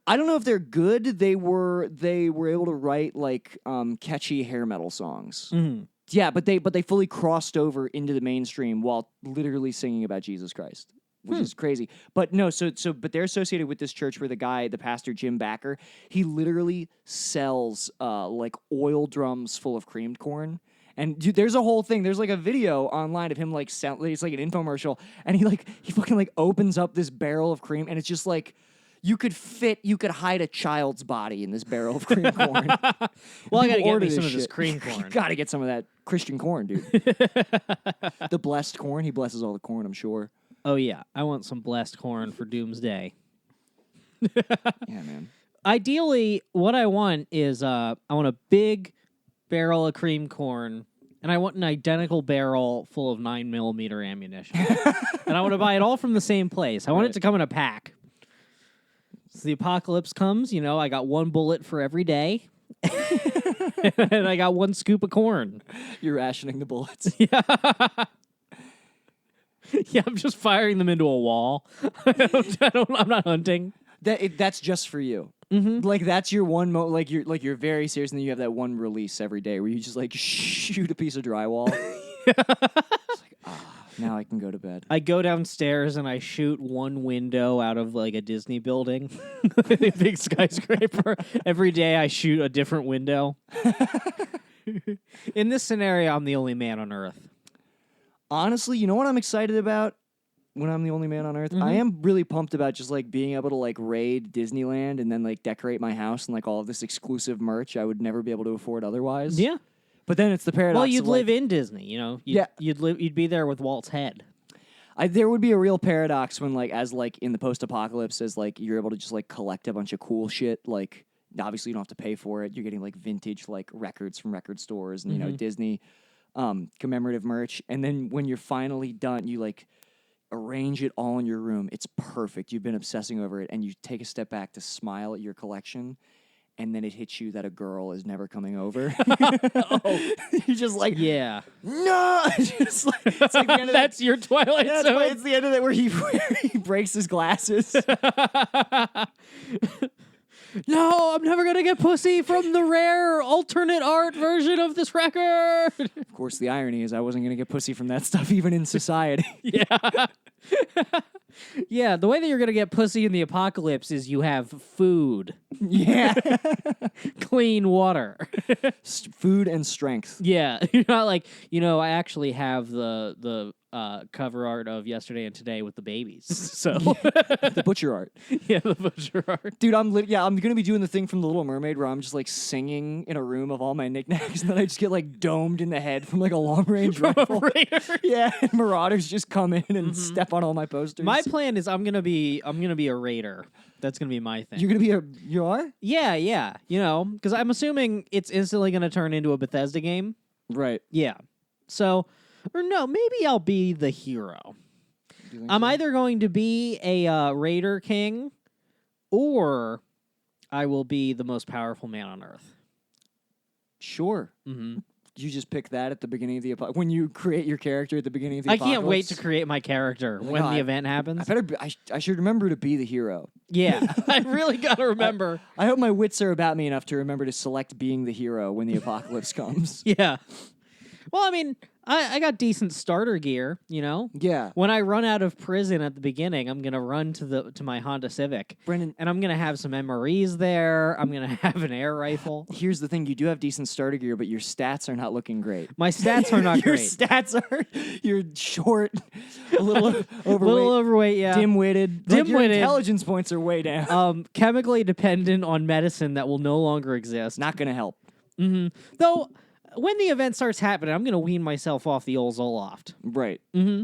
C: I don't know if they're good. They were able to write like catchy hair metal songs.
B: Mm-hmm.
C: Yeah, but they fully crossed over into the mainstream while literally singing about Jesus Christ, which is crazy. But no, but they're associated with this church where the pastor Jim Backer, he literally sells like oil drums full of creamed corn. And dude, there's a whole thing. There's like a video online of him like it's like an infomercial, and he fucking like opens up this barrel of cream, and it's just like you could hide a child's body in this barrel of cream corn.
B: Well, I gotta
C: People
B: get
C: order
B: me some of this
C: shit.
B: cream
C: You
B: corn.
C: gotta get some of that Christian corn, dude. The blessed corn. He blesses all the corn, I'm sure.
B: Oh yeah, I want some blessed corn for Doomsday.
C: Yeah, man.
B: Ideally, what I want is I want a big barrel of cream corn, and I want an identical barrel full of 9mm ammunition. And I want to buy it all from the same place. I want it
C: Right.
B: to come in a pack. So the apocalypse comes, I got one bullet for every day. And I got one scoop of corn.
C: You're rationing the bullets.
B: Yeah, I'm just firing them into a wall. I'm not hunting.
C: That's just for you. Mm-hmm. Like that's your one like you're very serious, and then you have that one release every day where you just like shoot a piece of drywall. It's like, now I can go to bed.
B: I go downstairs and I shoot one window out of like a Disney building, a big skyscraper. Every day I shoot a different window. In this scenario, I'm the only man on Earth.
C: Honestly, you know what I'm excited about when I'm the only man on Earth?
B: Mm-hmm.
C: I am really pumped about just like being able to like raid Disneyland and then like decorate my house and like all of this exclusive merch I would never be able to afford otherwise.
B: Yeah.
C: But then it's the paradox.
B: Well, you'd
C: of,
B: live
C: like,
B: in Disney,
C: Yeah.
B: You'd be there with Walt's head.
C: there would be a real paradox when like as like in the post-apocalypse as like you're able to just like collect a bunch of cool shit. Like obviously you don't have to pay for it. You're getting like vintage like records from record stores and Disney commemorative merch. And then when you're finally done, you like arrange it all in your room. It's perfect. You've been obsessing over it, and you take a step back to smile at your collection, and then it hits you that a girl is never coming over. You're just like,
B: Yeah.
C: no. Just like, it's like the end of
B: That's your Twilight
C: that's
B: Zone.
C: why it's the end of it where he breaks his glasses.
B: No, I'm never gonna get pussy from the rare alternate art version of this record.
C: Of course, the irony is I wasn't gonna get pussy from that stuff even in society.
B: Yeah. Yeah, the way that you're going to get pussy in the apocalypse is you have food,
C: Yeah.
B: clean water.
C: Food and strength.
B: Yeah, you're not like, I actually have the cover art of Yesterday and Today with the babies. So,
C: The butcher art.
B: yeah, the butcher art.
C: Dude, I'm gonna be doing the thing from The Little Mermaid where I'm just like singing in a room of all my knickknacks, and then I just get like domed in the head from like a long range rifle.
B: Raider.
C: Yeah, and marauders just come in and step on all my posters.
B: My plan is I'm gonna be a raider. That's gonna be my thing.
C: You're gonna be you are?
B: Yeah. Because I'm assuming it's instantly gonna turn into a Bethesda game.
C: Right.
B: Yeah. So, or no, maybe I'll be the hero.
C: Do you think
B: I'm
C: so?
B: either going to be a Raider King, or I will be the most powerful man on Earth.
C: Sure.
B: Mm-hmm.
C: You just pick that at the beginning of the when you create your character at the beginning of the
B: I can't wait to
C: apocalypse?
B: create my character
C: Like,
B: when
C: oh,
B: the
C: I-
B: event happens.
C: I better. I should remember to be the hero.
B: Yeah, I really gotta remember.
C: I hope my wits are about me enough to remember to select being the hero when the apocalypse comes.
B: Yeah. Well, I mean, I got decent starter gear, you know?
C: Yeah.
B: When I run out of prison at the beginning, I'm gonna run to my Honda Civic.
C: Brendan,
B: And I'm gonna have some MREs there. I'm gonna have an air rifle.
C: here's the thing: you do have decent starter gear, but your stats are not looking great.
B: My stats are not
C: Your
B: great.
C: stats are you're short, a little overweight,
B: Little overweight, yeah.
C: dim-witted. Like, your
B: Dim-witted.
C: intelligence points are way down.
B: Chemically dependent on medicine that will no longer exist.
C: Not gonna help.
B: Though, when the event starts happening, I'm gonna wean myself off the old Zoloft.
C: Right.
B: Mm-hmm.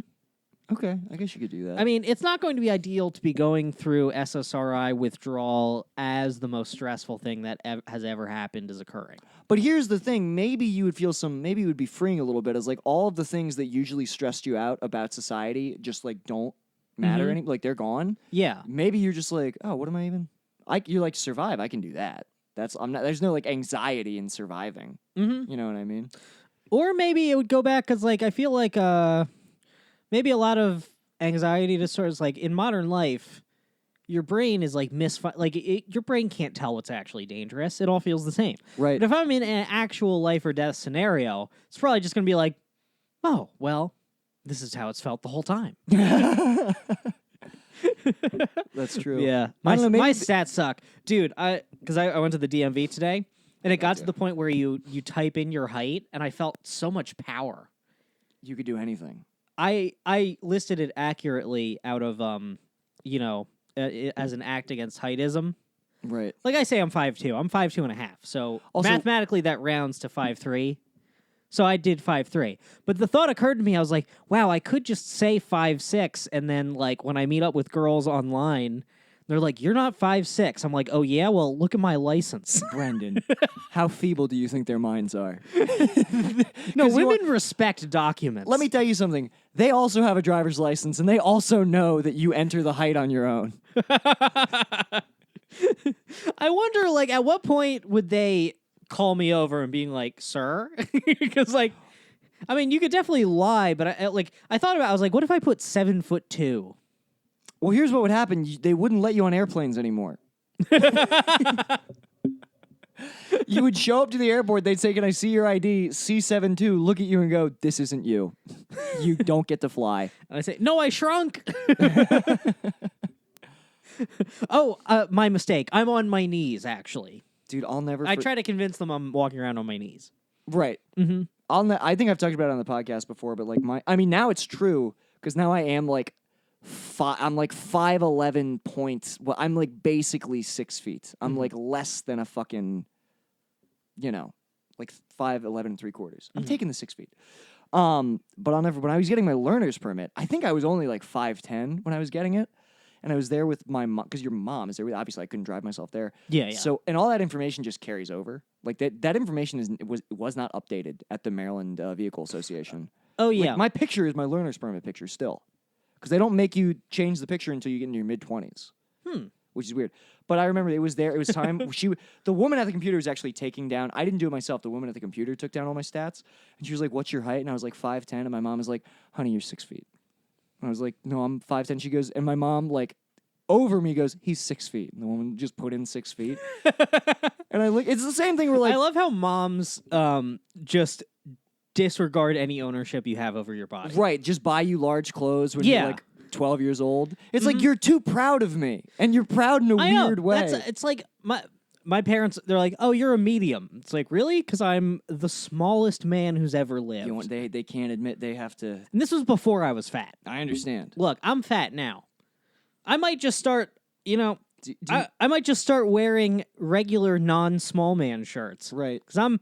C: Okay, I guess you could do that.
B: I mean, it's not going to be ideal to be going through SSRI withdrawal as the most stressful thing that has ever happened is occurring.
C: But here's the thing: maybe you would feel maybe it would be freeing a little bit, as like all of the things that usually stressed you out about society just like don't matter any, like they're gone.
B: Yeah.
C: Maybe you're just like, oh, what am I even? You're like survive. I can do that. I'm not. There's no like anxiety in surviving.
B: Mm-hmm.
C: You know what I mean?
B: Or maybe it would go back because, like, I feel like maybe a lot of anxiety disorders, like in modern life, your brain is like your brain can't tell what's actually dangerous. It all feels the same.
C: Right.
B: But if I'm in an actual life or death scenario, it's probably just gonna be like, oh well, this is how it's felt the whole time.
C: That's true.
B: Yeah,
C: I don't know, maybe
B: my stats suck, dude. Because I went to the DMV today, and it got to the point where you type in your height, and I felt so much power.
C: You could do anything.
B: I listed it accurately out of as an act against heightism.
C: Right.
B: Like I say, I'm 5'2". I'm 5'2.5". So
C: Also-
B: mathematically, that rounds to 5'3". So I did 5'3". But the thought occurred to me, I was like, wow, I could just say 5'6", and then like when I meet up with girls online, they're like, you're not 5'6". I'm like, oh yeah, well look at my license.
C: Brendan, how feeble do you think their minds are?
B: No,
C: 'Cause you
B: women respect documents.
C: Let me tell you something. They also have a driver's license, and they also know that you enter the height on your own.
B: I wonder, like, at what point would they call me over and being like, sir? Because, like, I mean, you could definitely lie, but I thought about it, I was like, what if I put 7'2"?
C: Well, here's what would happen. They wouldn't let you on airplanes anymore. You would show up to the airport. They'd say, can I see your ID? C72, look at you and go, this isn't you. You don't get to fly.
B: And I say, no, I shrunk. My mistake. I'm on my knees, actually.
C: Dude, I'll never...
B: I try to convince them I'm walking around on my knees.
C: Right.
B: Mm-hmm.
C: I think I've talked about it on the podcast before, but like now it's true, because now I am like... I'm like 5'11 points. Well, I'm like basically 6 feet. I'm like less than a fucking, like 5'11 3/4. I'm taking the 6 feet. But when I was getting my learner's permit, I think I was only like 5'10" when I was getting it. And I was there with my mom, because your mom is there. Obviously, I couldn't drive myself there.
B: Yeah.
C: So, and all that information just carries over. Like that information was not updated at the Maryland Vehicle Association.
B: Oh, yeah.
C: Like, my picture is my learner's permit picture still. Because they don't make you change the picture until you get into your mid-20s. Which is weird. But I remember it was there. It was time. The woman at the computer was actually taking down. I didn't do it myself. The woman at the computer took down all my stats. And she was like, what's your height? And I was like 5'10". And my mom was like, honey, you're 6 feet. And I was like, no, I'm 5'10". She goes, and my mom, like, over me goes, he's 6 feet. And the woman just put in 6 feet. And I look, it's the same thing. We're like,
B: I love how moms just disregard any ownership you have over your body.
C: right, just buy you large clothes when
B: Yeah.
C: you're like 12 years old. It's like, you're too proud of me. And you're proud in a
B: I know.
C: weird way.
B: It's like my parents, they're like, oh, you're a medium. It's like, really? Because I'm the smallest man who's ever lived.
C: They can't admit they have to.
B: And this was before I was fat.
C: I understand.
B: Look, I'm fat now. I might just start,
C: Do
B: I might just start wearing regular non-small man shirts.
C: right.
B: Because I'm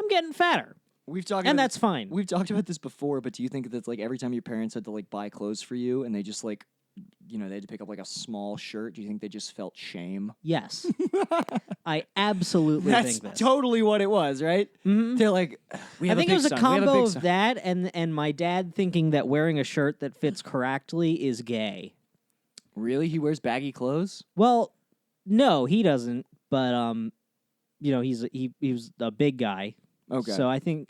B: getting fatter.
C: We've talked
B: And
C: about
B: that's fine.
C: We've talked about this before, but do you think that's like every time your parents had to like buy clothes for you and they just like, they had to pick up like a small shirt, do you think they just felt shame?
B: Yes. I absolutely
C: That's
B: think this.
C: totally what it was, right?
B: Mhm.
C: They're like, we
B: I
C: have
B: think
C: a
B: it
C: big
B: was a
C: son. We have
B: combo
C: big
B: of
C: son."
B: that and my dad thinking that wearing a shirt that fits correctly is gay.
C: Really? He wears baggy clothes?
B: Well, no, he doesn't. But he was a big guy.
C: Okay.
B: So I think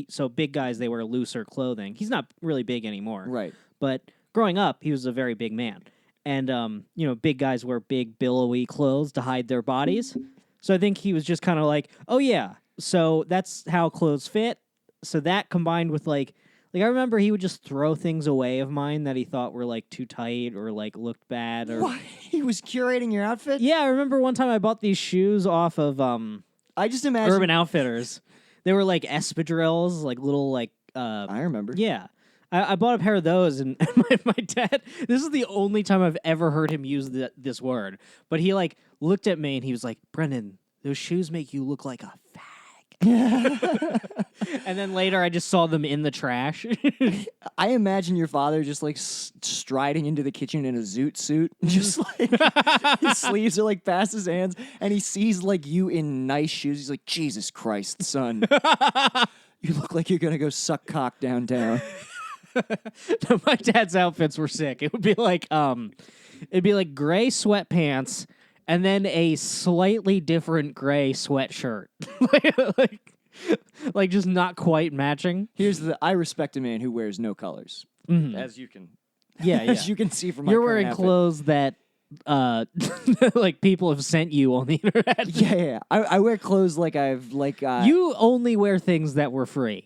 B: so big guys, they wear looser clothing. He's not really big anymore.
C: Right.
B: But growing up, he was a very big man. And big guys wear big billowy clothes to hide their bodies. So I think he was just kind of like, oh yeah, So that's how clothes fit. So that combined with like I remember he would just throw things away of mine that he thought were like too tight or like looked bad or
C: What? He was curating your outfit?
B: Yeah, I remember one time I bought these shoes off of
C: I just imagine.
B: Urban Outfitters. They were like espadrilles, like little like
C: I remember.
B: yeah. I bought a pair of those, and my dad. This is the only time I've ever heard him use this word. But he like looked at me and he was like, "Brendan, those shoes make you look like a fag." And then later, I just saw them in the trash.
C: I imagine your father just like striding into the kitchen in a zoot suit, just like his sleeves are like past his hands, and he sees like you in nice shoes. He's like, Jesus Christ, son, you look like you're gonna go suck cock downtown.
B: No, my dad's outfits were sick. It would be like it'd be like gray sweatpants and then a slightly different gray sweatshirt. like just not quite matching.
C: I respect a man who wears no colors, as you can,
B: Yeah, yeah.
C: as you can see from my
B: You're
C: current
B: wearing
C: outfit.
B: clothes that like people have sent you on the internet.
C: Yeah. I wear clothes like I've like
B: You only wear things that were free.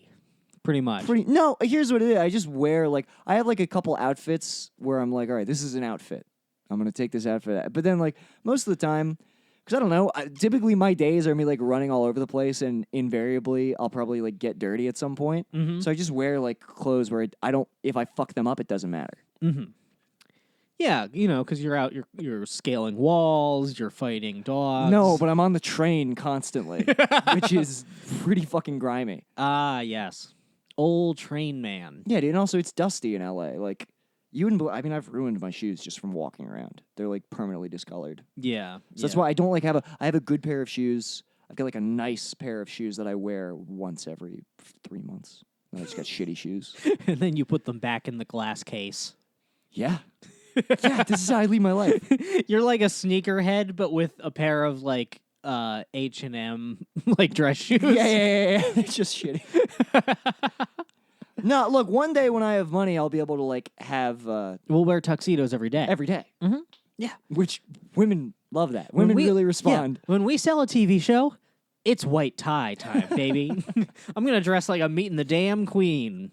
B: Pretty much.
C: No, here's what it is. I just wear like I have like a couple outfits where I'm like, all right, this is an outfit. I'm gonna take this outfit, but then like most of the time, because I don't know, typically my days are me like running all over the place, and invariably I'll probably like get dirty at some point. So I just wear like clothes where I don't. If I fuck them up, it doesn't matter.
B: Yeah, you know, because you're out, you're scaling walls, you're fighting dogs.
C: No, but I'm on the train constantly, which is pretty fucking grimy.
B: Ah, yes. Old train man.
C: Yeah, dude. And also, it's dusty in LA. Like, you wouldn't. I mean, I've ruined my shoes just from walking around. They're like permanently discolored.
B: Yeah.
C: So that's why I don't like have a. I have a good pair of shoes. I've got like a nice pair of shoes that I wear once every 3 months. And I just got shitty shoes.
B: And then you put them back in the glass case.
C: Yeah. Yeah. This is how I lead my life.
B: You're like a sneakerhead, but with a pair of like H&M like dress shoes.
C: Yeah. It's just shitty. No, look. One day when I have money, I'll be able to like have
B: We'll wear tuxedos every day.
C: every day.
B: Yeah.
C: Which women love that. Women really respond.
B: Yeah, when we sell a TV show, it's white tie time, baby. I'm gonna dress like I'm meeting the damn queen.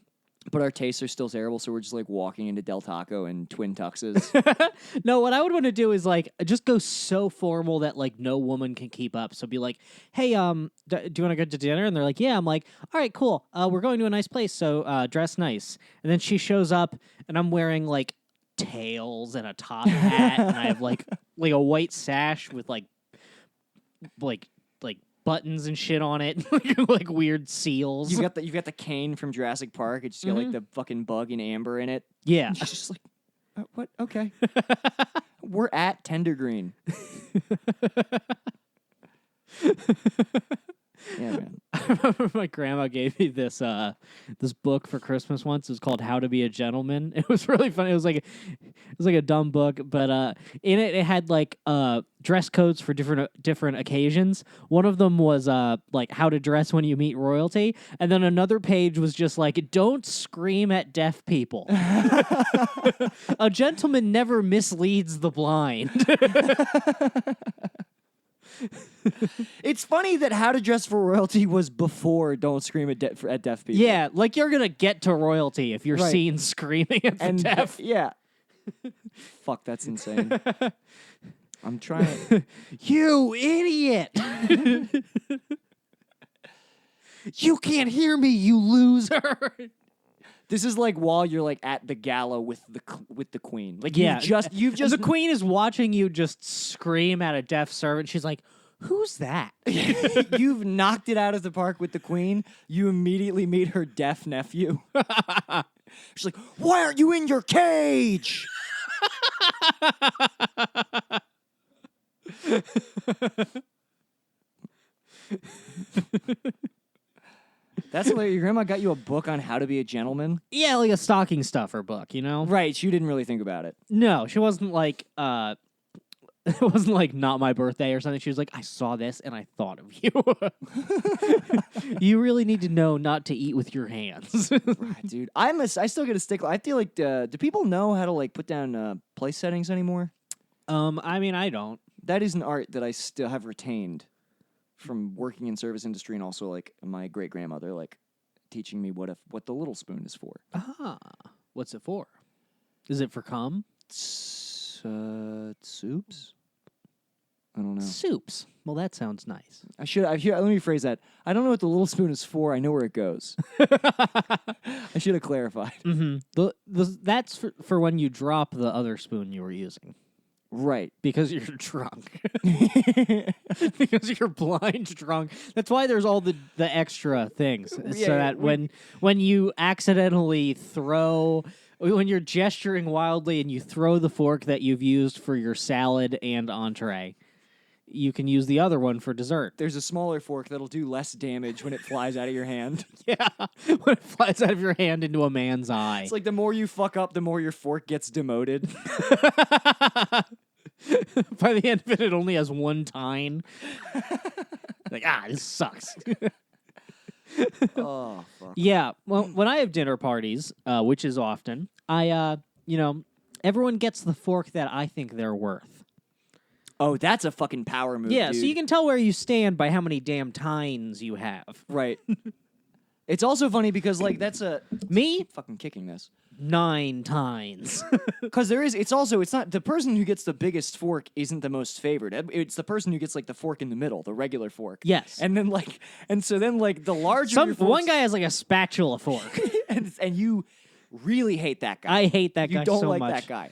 C: But our tastes are still terrible, so we're just like walking into Del Taco in twin tuxes.
B: No, what I would want to do is like just go so formal that like no woman can keep up. So be like, "Hey, do you want to go to dinner?" And they're like, "Yeah." I'm like, "All right, cool. We're going to a nice place, so dress nice." And then she shows up, and I'm wearing like tails and a top hat, and I have like a white sash with like buttons and shit on it, like weird seals.
C: You've got the cane from Jurassic Park. It's just got like the fucking bug and amber in it.
B: Yeah.
C: And she's just like, what? Okay. We're at Tender Green. Yeah, man.
B: I remember my grandma gave me this book for Christmas once. It was called How to Be a Gentleman. It was really funny. It was like a dumb book, but in it had like dress codes for different occasions. One of them was like how to dress when you meet royalty, and then another page was just like don't scream at deaf people. A gentleman never misleads the blind.
C: It's funny that How to Dress for Royalty was before Don't Scream at Deaf People.
B: Yeah, like you're gonna get to royalty if you're
C: Right.
B: seen screaming at the deaf.
C: Yeah. Fuck, that's insane. I'm trying.
B: You idiot! You can't hear me, you loser!
C: This is like while you're like at the gala with the queen. Like
B: Yeah,
C: you've just
B: the queen is watching you just scream at a deaf servant. She's like, "Who's that?"
C: you've knocked it out of the park with the queen. You immediately meet her deaf nephew. She's like, "Why aren't you in your cage?" That's hilarious. Your grandma got you a book on how to be a gentleman?
B: Yeah, like a stocking stuffer book, you know?
C: Right, you didn't really think about it.
B: No, she wasn't like, it wasn't like not my birthday or something. She was like, I saw this and I thought of you. You really need to know not to eat with your hands.
C: Right, dude. I still get a stickler. I feel like, do people know how to like put down place settings anymore?
B: I mean, I don't.
C: That is an art that I still have retained from working in service industry, and also like my great grandmother like teaching me what the little spoon is for.
B: Ah, what's it for? Is it for cum?
C: Soups? I don't know.
B: Soups. Well, that sounds nice.
C: Let me rephrase that. I don't know what the little spoon is for. I know where it goes. I should have clarified.
B: Mm-hmm. That's for when you drop the other spoon you were using.
C: Right.
B: Because you're drunk. Because you're blind drunk. That's why there's all the extra things.
C: Yeah,
B: So that when you accidentally when you're gesturing wildly and you throw the fork that you've used for your salad and entree, you can use the other one for dessert.
C: There's a smaller fork that'll do less damage when it flies out of your hand.
B: Yeah. When it flies out of your hand into a man's eye.
C: It's like the more you fuck up, the more your fork gets demoted.
B: By the end of it only has one tine. Like, this sucks.
C: Oh, fuck.
B: Yeah. Well, when I have dinner parties, which is often, everyone gets the fork that I think they're worth.
C: Oh, that's a fucking power move,
B: Yeah,
C: dude.
B: so you can tell where you stand by how many damn tines you have.
C: Right. It's also funny because, like, that's
B: Me?
C: fucking kicking this.
B: 9 tines.
C: Because it's not, the person who gets the biggest fork isn't the most favored. It's the person who gets, like, the fork in the middle, the regular fork.
B: Yes.
C: And then, the larger your forks,
B: One guy has like a spatula fork.
C: and you really hate that guy.
B: I hate that guy
C: You don't
B: so
C: like
B: much.
C: that guy.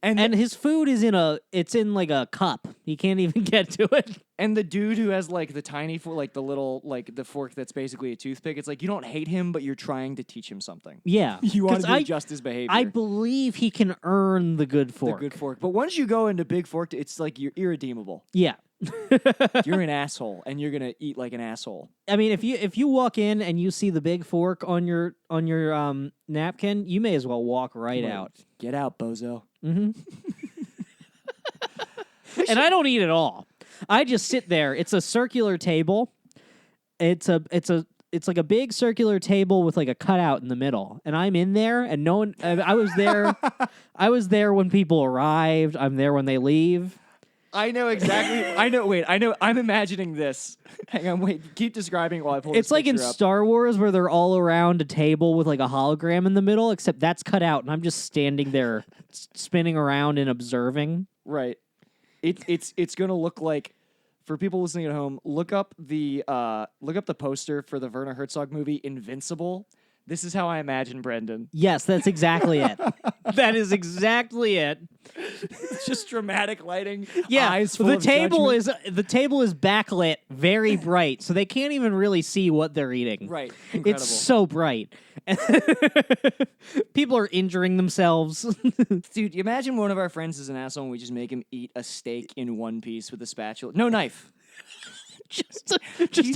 B: And his food is in like a cup. He can't even get to it.
C: And the dude who has like the tiny fork, like the little, like the fork that's basically a toothpick, it's like you don't hate him, but you're trying to teach him something.
B: Yeah.
C: You want
B: 'Cause
C: to adjust his behavior.
B: I believe he can earn the good
C: the
B: fork.
C: good fork. But once you go into big fork, it's like you're irredeemable.
B: Yeah.
C: You're an asshole, and you're gonna eat like an asshole.
B: I mean, if you walk in and you see the big fork on your napkin, you may as well walk right out.
C: Get out, bozo.
B: Mm-hmm. And I don't eat at all. I just sit there. It's a circular table. It's like a big circular table with like a cutout in the middle, and I'm in there, and no one. I was there. I was there when people arrived. I'm there when they leave.
C: I know exactly. I know. Wait. I know. I'm imagining this. Hang on. Wait. Keep describing while I pull.
B: It's
C: this
B: like in
C: picture up.
B: Star Wars where they're all around a table with like a hologram in the middle, except that's cut out, and I'm just standing there, spinning around and observing.
C: Right. It's gonna look like, for people listening at home, look up the poster for the Werner Herzog movie Invincible. This is how I imagine Brendan.
B: Yes, that's exactly it. That is exactly it.
C: It's just dramatic lighting.
B: Yeah,
C: eyes full
B: the
C: of
B: table
C: judgment.
B: is backlit, very bright, so they can't even really see what they're eating.
C: Right. Incredible.
B: It's so bright. People are injuring themselves.
C: Dude, you imagine one of our friends is an asshole and we just make him eat a steak in one piece with a spatula. No knife.
B: just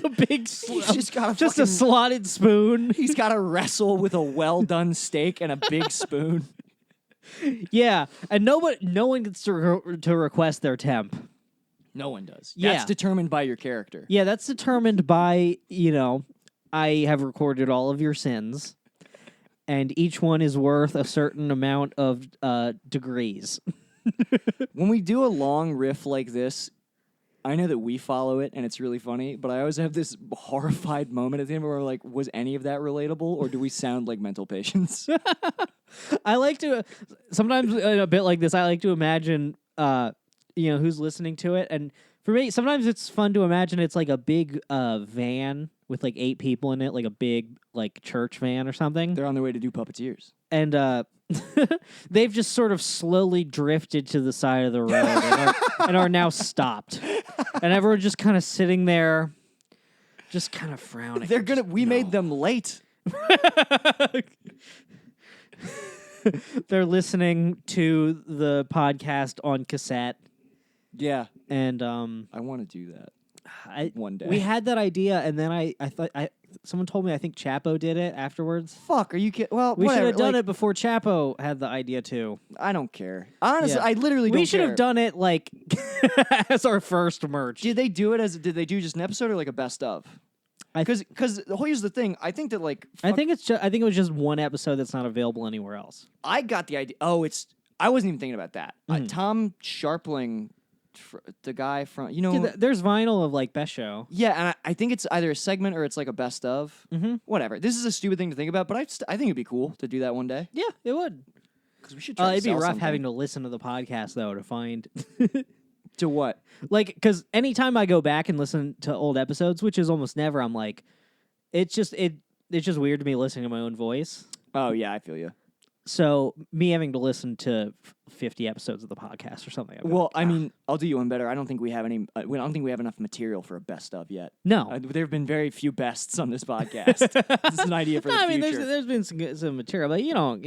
B: a big,
C: He's just got a
B: just a
C: fucking-
B: slotted spoon.
C: He's got to wrestle with a well-done steak and a big spoon.
B: Yeah, and no one gets to request their temp.
C: No one does.
B: Yeah.
C: That's determined by your character.
B: Yeah, that's determined by, I have recorded all of your sins, and each one is worth a certain amount of degrees.
C: When we do a long riff like this, I know that we follow it and it's really funny, but I always have this horrified moment at the end where we're like, was any of that relatable, or do we sound like mental patients?
B: I like to, sometimes in a bit like this, I like to imagine, who's listening to it. And for me, sometimes it's fun to imagine it's like a big van with like 8 people in it, like a big like church van or something.
C: They're on their way to do Puppeteers.
B: And they've just sort of slowly drifted to the side of the road and are now stopped. And everyone's just kind of sitting there, just kind of frowning.
C: We made them late.
B: They're listening to the podcast on cassette.
C: Yeah.
B: And
C: I want to do that one day.
B: we had that idea, and then I thought someone told me I think Chapo did it afterwards.
C: Fuck, are you kidding? Well,
B: We should
C: whatever,
B: have done
C: like,
B: it before Chapo had the idea too.
C: I don't care. Honestly,
B: Yeah.
C: I literally don't
B: We should
C: care.
B: have done it like as our first merch.
C: Did they do it did they do just an episode or like a best of? Because here's the thing. I think that like
B: I think it was just one episode that's not available anywhere else.
C: I got the idea. Oh, I wasn't even thinking about that.
B: Mm.
C: Tom Sharpling the guy from
B: There's vinyl of like best show.
C: Yeah, and I think it's either a segment or it's like a best of.
B: Mm-hmm.
C: Whatever. This is a stupid thing to think about, but I think it'd be cool to do that one day.
B: Yeah, it would.
C: Because we should try to
B: It'd be
C: sell
B: rough
C: something.
B: having to listen to the podcast though to find.
C: To what?
B: Like, because anytime I go back and listen to old episodes, which is almost never, I'm like, it's just weird to me listening to my own voice.
C: Oh yeah, I feel you.
B: So me having to listen to 50 episodes of the podcast or something. I'd be
C: Well,
B: like,
C: I mean, I'll do you one better. I don't think we have any. I don't think we have enough material for a best of yet.
B: no.
C: There have been very few bests on this podcast. This is an idea for the
B: I mean,
C: future.
B: there's been some material, but you don't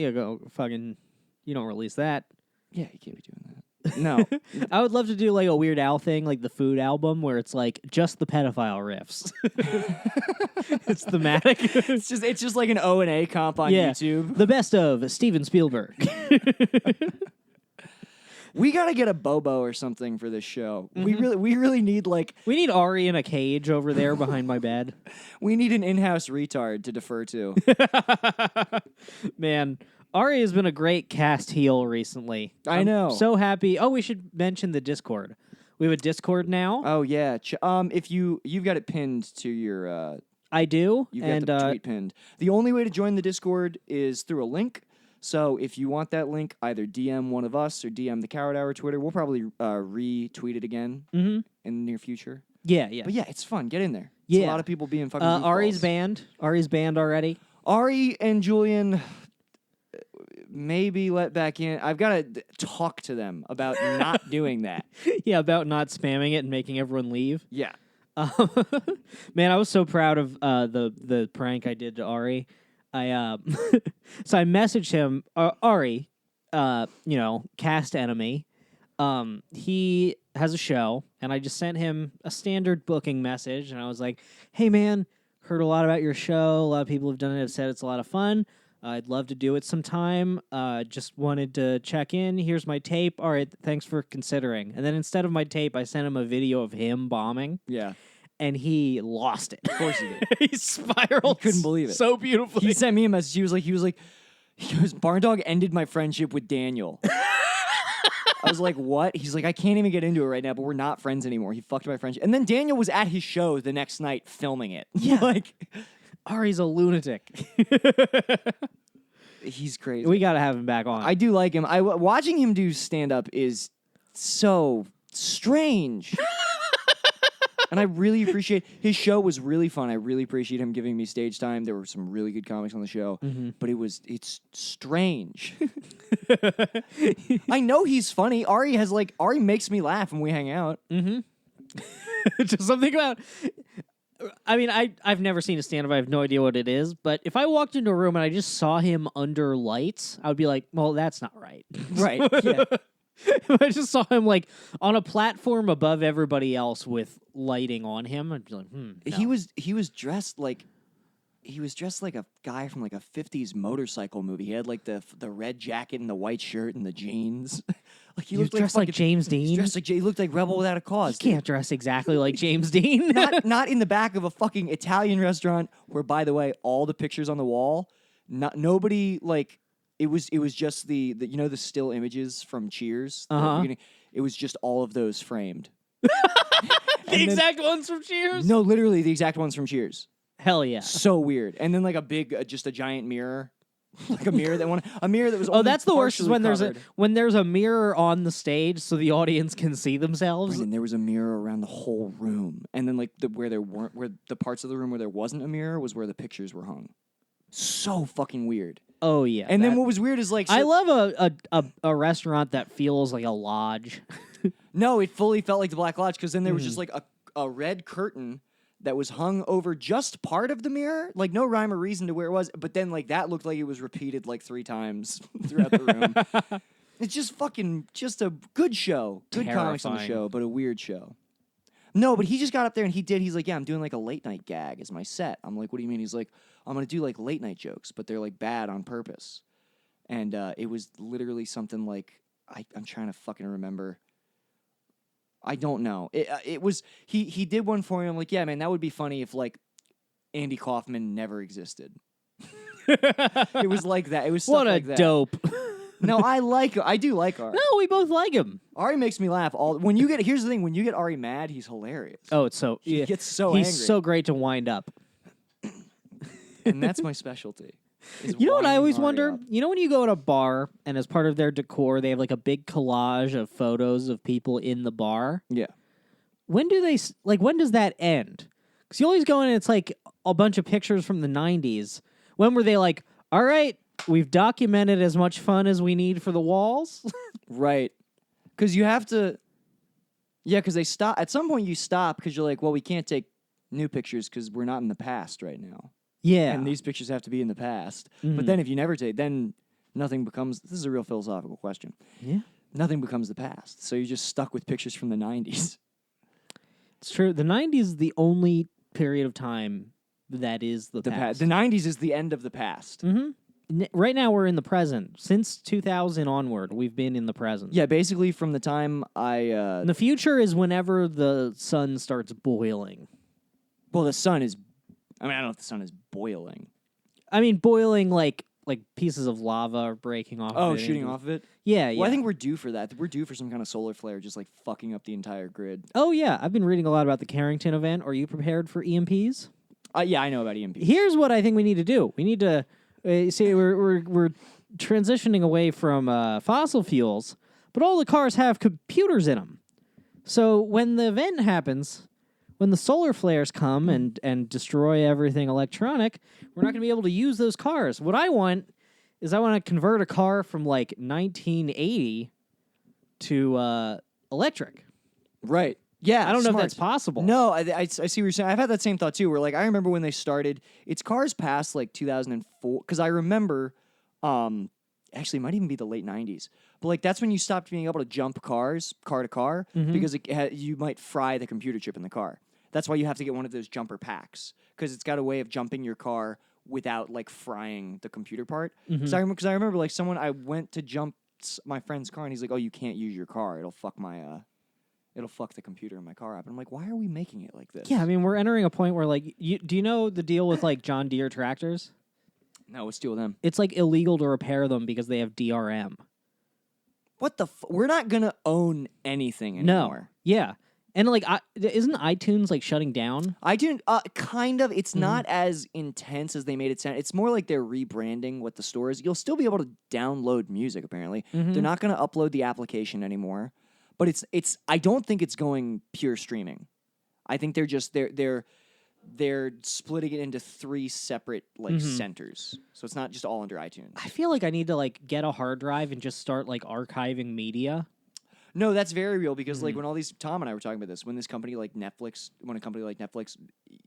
B: release that.
C: Yeah, you can't be doing that. No,
B: I would love to do like a Weird Al thing, like the food album, where it's like just the pedophile riffs. It's thematic.
C: it's just like an O&A comp on
B: Yeah.
C: YouTube.
B: The best of Steven Spielberg.
C: We gotta get a Bobo or something for this show.
B: Mm-hmm.
C: We really need
B: We need Ari in a cage over there behind my bed.
C: we need an in-house retard to defer to.
B: Man, Ari has been a great cast heel recently.
C: I
B: I'm
C: know.
B: So happy. Oh, we should mention the Discord. We have a Discord now.
C: Oh yeah, if you've got it pinned to your
B: I do.
C: you've
B: and
C: got the tweet pinned. The only way to join the Discord is through a link. So if you want that link, either DM one of us or DM the Coward Hour Twitter. We'll probably retweet it again in the near future.
B: yeah.
C: But yeah, it's fun. Get in there. It's
B: Yeah.
C: a lot of people being fucking
B: Ari's
C: goofballs.
B: banned already.
C: Ari and Julian maybe let back in. I've got to talk to them about not doing that.
B: Yeah, about not spamming it and making everyone leave.
C: Yeah.
B: Man, I was so proud of the prank I did to Ari. I so I messaged him, Ari, cast enemy. He has a show, and I just sent him a standard booking message, and I was like, "Hey, man, heard a lot about your show. A lot of people have done it. Have said it's a lot of fun. I'd love to do it sometime. Just wanted to check in. Here's my tape. All right, thanks for considering." And then instead of my tape, I sent him a video of him bombing.
C: Yeah.
B: And he lost it.
C: Of course he did.
B: He spiraled.
C: He couldn't believe it.
B: So beautifully.
C: He sent me a message. He was like, Barn Dog ended my friendship with Daniel. I was like, what? He's like, I can't even get into it right now, but we're not friends anymore. He fucked my friendship. And then Daniel was at his show the next night filming it.
B: Yeah.
C: Like,
B: Ari's a lunatic.
C: he's crazy.
B: We got to have him back on.
C: I do like him. Watching him do stand up is so strange. And I really appreciate his show was really fun. I really appreciate him giving me stage time. There were some really good comics on the show, but it's strange. I know he's funny. Ari makes me laugh when we hang out.
B: Just something about. I mean, I've never seen a stand-up. I have no idea what it is. But if I walked into a room and I just saw him under lights, I would be like, well, that's not right.
C: Right. Yeah.
B: If I just saw him like on a platform above everybody else with lighting on him, I'd be like, no.
C: He was dressed like a guy from like a 50s motorcycle movie. He had like the red jacket and the white shirt and the jeans. Like
B: He was dressed like James Dean.
C: He looked like Rebel Without a Cause.
B: You can't dress exactly like James Dean.
C: not in the back of a fucking Italian restaurant where, by the way, all the pictures on the wall, nobody like it was just the the still images from Cheers. The beginning. It was just all of those framed.
B: The exact ones from Cheers?
C: No, literally the exact ones from Cheers.
B: Hell yeah.
C: So weird. And then like a big, just a giant mirror. Like a mirror that was.
B: Oh, that's the worst is
C: partially
B: when there's a mirror on the stage so the audience can see themselves.
C: And there was a mirror around the whole room, and then like where the parts of the room where there wasn't a mirror was where the pictures were hung. So fucking weird.
B: Oh yeah.
C: And then what was weird is like
B: I love a restaurant that feels like a lodge.
C: no, it fully felt like the Black Lodge because then there was just like a red curtain that was hung over just part of the mirror, like no rhyme or reason to where it was, but then like that looked like it was repeated like 3 times throughout the room. It's just a good show. Good comics on the show, but a weird show. No, but he just got up there and he's like, yeah, I'm doing like a late night gag as my set. I'm like, what do you mean? He's like, I'm going to do like late night jokes, but they're like bad on purpose. And it was literally something like, I'm trying to fucking remember. I don't know. It was he did one for me. I'm like, yeah, man, that would be funny if like Andy Kaufman never existed. It was like that. It was stuff
B: What a
C: like that.
B: dope.
C: No, I do like Ari.
B: No, we both like him.
C: Ari makes me laugh here's the thing, when you get Ari mad, he's hilarious.
B: Oh, it's so
C: He gets so
B: he's
C: angry.
B: so great to wind up.
C: And that's my specialty. is
B: You know what I
C: winding
B: always
C: Ari
B: wonder?
C: up.
B: You know when you go to a bar and as part of their decor they have like a big collage of photos of people in the bar?
C: Yeah.
B: When do they when does that end? Cuz you always go in and it's like a bunch of pictures from the 90s. When were they like, "All right, we've documented as much fun as we need for the walls"?
C: Right. Because you have to. Yeah, because they stop. At some point, you stop because you're like, well, we can't take new pictures because we're not in the past right now.
B: Yeah.
C: And these pictures have to be in the past.
B: Mhm.
C: But then if you never take, then nothing becomes. This is a real philosophical question.
B: Yeah.
C: Nothing becomes the past. So you're just stuck with pictures from the 90s.
B: It's true. The 90s is the only period of time that is the past.
C: The 90s is the end of the past.
B: Mm-hmm. Right now we're in the present. Since 2000 onward, we've been in the present.
C: Yeah, basically from the time
B: And the future is whenever the sun starts boiling.
C: well, the sun is. I mean, I don't know if the sun is boiling.
B: I mean, boiling like pieces of lava are breaking off.
C: Oh,
B: of it
C: shooting
B: into-
C: off of it?
B: Yeah, yeah.
C: Well, I think we're due for that. We're due for some kind of solar flare just like fucking up the entire grid.
B: Oh yeah, I've been reading a lot about the Carrington event. Are you prepared for EMPs?
C: Yeah, I know about EMP.
B: Here's what I think we need to do. We need to see we're transitioning away from fossil fuels, but all the cars have computers in them. So when the event happens, when the solar flares come and destroy everything electronic, we're not going to be able to use those cars. What I want is I want to convert a car from like 1980 to electric.
C: Right. Yeah.
B: I don't know if
C: smart.
B: that's possible.
C: No, I see what you're saying. I've had that same thought too. Where like I remember when they started, it's cars past like 2004. Because I remember, actually, it might even be the late 90s. But like that's when you stopped being able to jump cars, car to car, because you might fry the computer chip in the car. That's why you have to get one of those jumper packs because it's got a way of jumping your car without like frying the computer part. Because I remember like I went to jump my friend's car and he's like, "Oh, you can't use your car. It'll fuck it'll fuck the computer in my car up." And I'm like, why are we making it like this?
B: Yeah, I mean, we're entering a point where, like, do you know the deal with, like, John Deere tractors?
C: No, let's deal with them.
B: It's, like, illegal to repair them because they have DRM.
C: What the we're not going to own anything
B: No.
C: anymore.
B: Yeah. And, like, isn't iTunes, like, shutting down?
C: iTunes, kind of. It's not as intense as they made it sound. It's more like they're rebranding what the store is. You'll still be able to download music, apparently. They're not going to upload the application anymore. But it's. I don't think it's going pure streaming. I think they're just they're splitting it into 3 separate like centers. So it's not just all under iTunes.
B: I feel like I need to, like, get a hard drive and just start, like, archiving media.
C: No, that's very real because like when all these Tom and I were talking about this, when a company like Netflix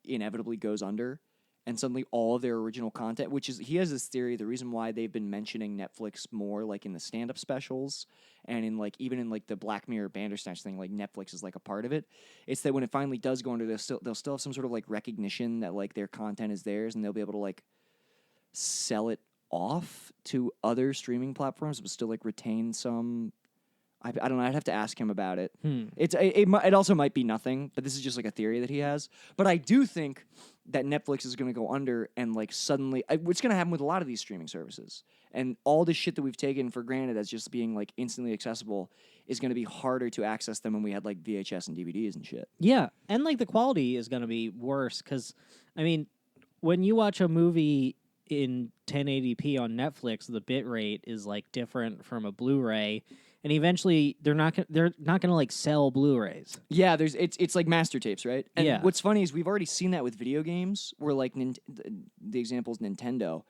C: inevitably goes under, and suddenly all of their original content, which is he has this theory, the reason why they've been mentioning Netflix more like in the stand-up specials and in like even in like the Black Mirror Bandersnatch thing, like Netflix is like a part of it. It's that when it finally does go under, they'll still have some sort of like recognition that like their content is theirs, and they'll be able to like sell it off to other streaming platforms, but still like retain some. I don't know. I'd have to ask him about it. It also might be nothing, but this is just like a theory that he has. But I do think that Netflix is going to go under, and like suddenly, what's going to happen with a lot of these streaming services, and all this shit that we've taken for granted as just being like instantly accessible is going to be harder to access them when we had like VHS and DVDs and shit.
B: Yeah. And, like, the quality is going to be worse because, I mean, when you watch a movie in 1080p on Netflix, the bit rate is, like, different from a Blu-ray. And eventually, they're not gonna like sell Blu-rays.
C: Yeah, it's like master tapes, right? And
B: Yeah.
C: what's funny is we've already seen that with video games, where like the example is Nintendo.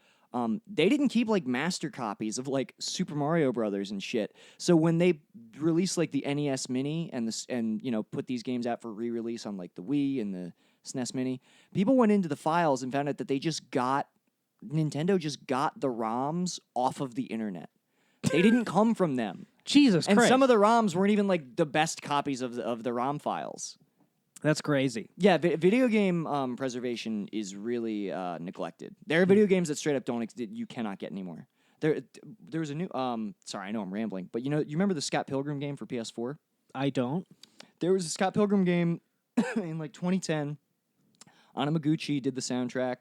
C: They didn't keep like master copies of like Super Mario Brothers and shit. So when they released like the NES Mini and you know put these games out for re-release on like the Wii and the SNES Mini, people went into the files and found out that Nintendo just got the ROMs off of the internet. They didn't come from them.
B: Jesus
C: And
B: Christ.
C: some of the ROMs weren't even like the best copies of the ROM files.
B: That's crazy.
C: Yeah, video game preservation is really neglected. There are video games that straight up you cannot get anymore. There was a new sorry, I know I'm rambling, but you remember the Scott Pilgrim game for PS4?
B: I don't.
C: There was a Scott Pilgrim game in like 2010. Anamaguchi did the soundtrack.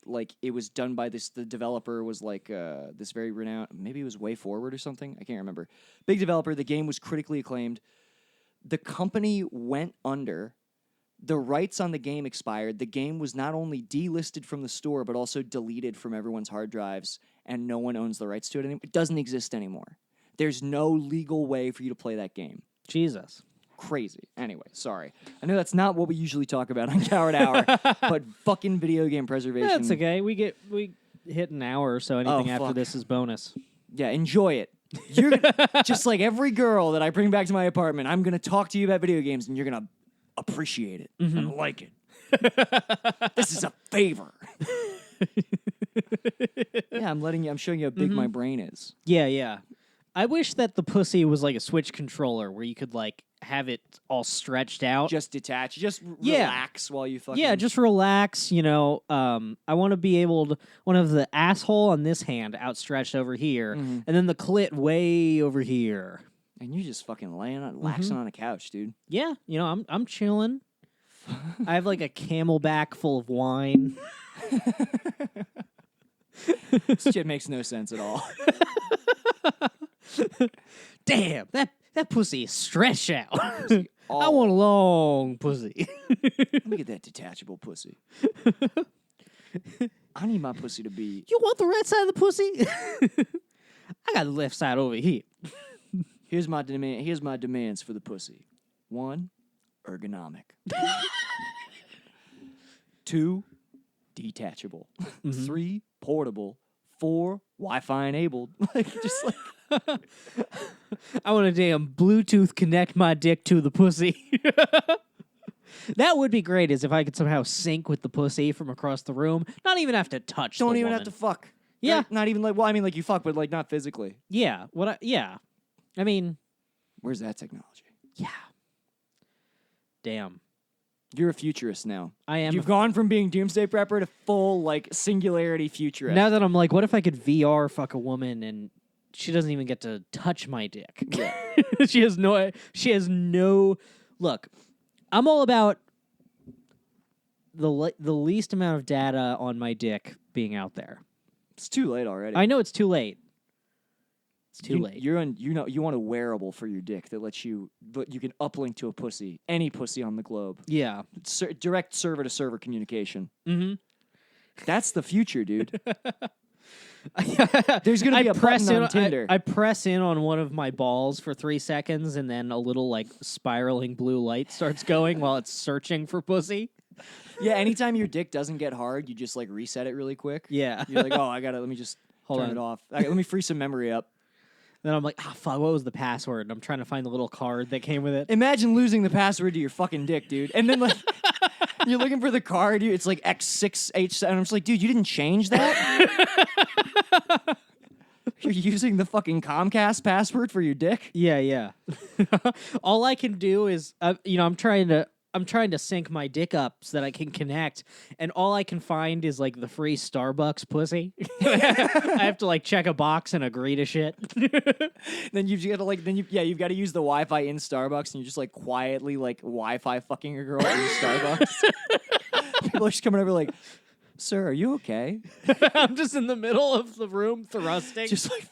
C: like it was done by the developer was like this very renowned, maybe it was Way Forward or something, I can't remember. Big developer, the game was critically acclaimed. The company went under. The rights on the game expired. The game was not only delisted from the store, but also deleted from everyone's hard drives, and no one owns the rights to it anymore. It doesn't exist anymore. There's no legal way for you to play that game.
B: Jesus.
C: Crazy. Anyway, sorry. I know that's not what we usually talk about on Coward Hour, but fucking video game preservation.
B: That's okay. We hit an hour, so anything after
C: fuck.
B: this is bonus.
C: Yeah, enjoy it. You're just like every girl that I bring back to my apartment, I'm going to talk to you about video games, and you're going to appreciate it and like it. This is a favor. Yeah, I'm showing you how big my brain is.
B: Yeah. I wish that the pussy was like a Switch controller where you could like have it all stretched out.
C: Just detach,
B: Yeah.
C: relax while you fucking.
B: Yeah, just relax, I want to be able to have the asshole on this hand outstretched over here, and then the clit way over here.
C: And you're just fucking laxing on a couch, dude.
B: Yeah, I'm chilling. I have like a Camelback full of wine.
C: This shit makes no sense at all.
B: Damn, that pussy is stretched out. I want a long pussy.
C: Let me get that detachable pussy. I need my pussy to be.
B: You want the right side of the pussy? I got the left side over here.
C: Here's my demands for the pussy. 1, ergonomic. 2, detachable. 3, portable. 4, Wi-Fi enabled. Just like
B: I want to damn Bluetooth connect my dick to the pussy. That would be great, is if I could somehow sync with the pussy from across the room. Not even have to touch.
C: don't
B: the
C: even
B: woman.
C: have to fuck.
B: Yeah.
C: Not even like. Well, I mean, like you fuck, but like not physically.
B: Yeah. I mean,
C: Where's that technology?
B: yeah. Damn.
C: You're a futurist now.
B: I am.
C: You've gone from being doomsday prepper to full like singularity futurist.
B: Now that I'm like, what if I could VR fuck a woman and she doesn't even get to touch my dick?
C: Yeah.
B: She has no. Look, I'm all about the least amount of data on my dick being out there.
C: It's too late already.
B: I know it's too late. It's too
C: you,
B: late.
C: You want a wearable for your dick that lets you, but you can uplink to a pussy, any pussy on the globe.
B: Yeah.
C: Direct server to server communication.
B: Mm-hmm.
C: That's the future, dude. There's gonna be a
B: press
C: button
B: in
C: on Tinder.
B: I press in on one of my balls for 3 seconds, and then a little like spiraling blue light starts going while it's searching for pussy.
C: Yeah, anytime your dick doesn't get hard, you just like reset it really quick.
B: Yeah.
C: You're like, oh, let me just
B: Hold
C: turn
B: on.
C: it off. Let me free some memory up.
B: Then I'm like, fuck, what was the password? And I'm trying to find the little card that came with it.
C: Imagine losing the password to your fucking dick, dude. And then like you're looking for the card, it's like X6H7. And I'm just like, dude, you didn't change that? You're using the fucking Comcast password for your dick?
B: Yeah. All I can do is, I'm trying to sync my dick up so that I can connect, and all I can find is like the free Starbucks pussy. I have to like check a box and agree to shit.
C: Then you've got to you've got to use the Wi-Fi in Starbucks, and you're just like quietly like Wi-Fi fucking a girl in Starbucks. People are just coming over like, sir, are you okay?
B: I'm just in the middle of the room thrusting,
C: Just like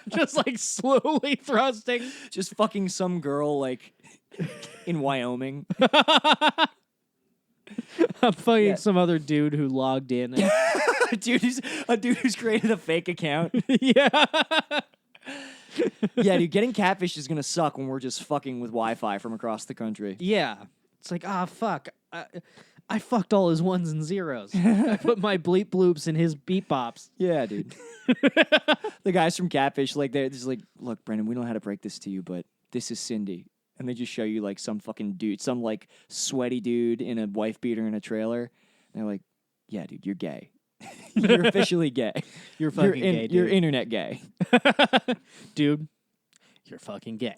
B: just like slowly thrusting.
C: just fucking some girl like in Wyoming.
B: I'm fucking some other dude who logged in. And
C: a dude who's created a fake account.
B: yeah.
C: Yeah, dude, getting catfish is gonna suck when we're just fucking with Wi-Fi from across the country.
B: Yeah. It's like, fuck. I fucked all his ones and zeros. I put my bleep bloops in his beep bops.
C: Yeah, dude. The guys from Catfish, like, they're just like, look, Brendan, we don't know how to break this to you, but this is Cindy. And they just show you, like, some fucking dude, some, like, sweaty dude in a wife beater in a trailer. And they're like, yeah, dude, you're gay. You're officially gay.
B: You're fucking gay, dude.
C: You're internet gay.
B: Dude, you're fucking gay.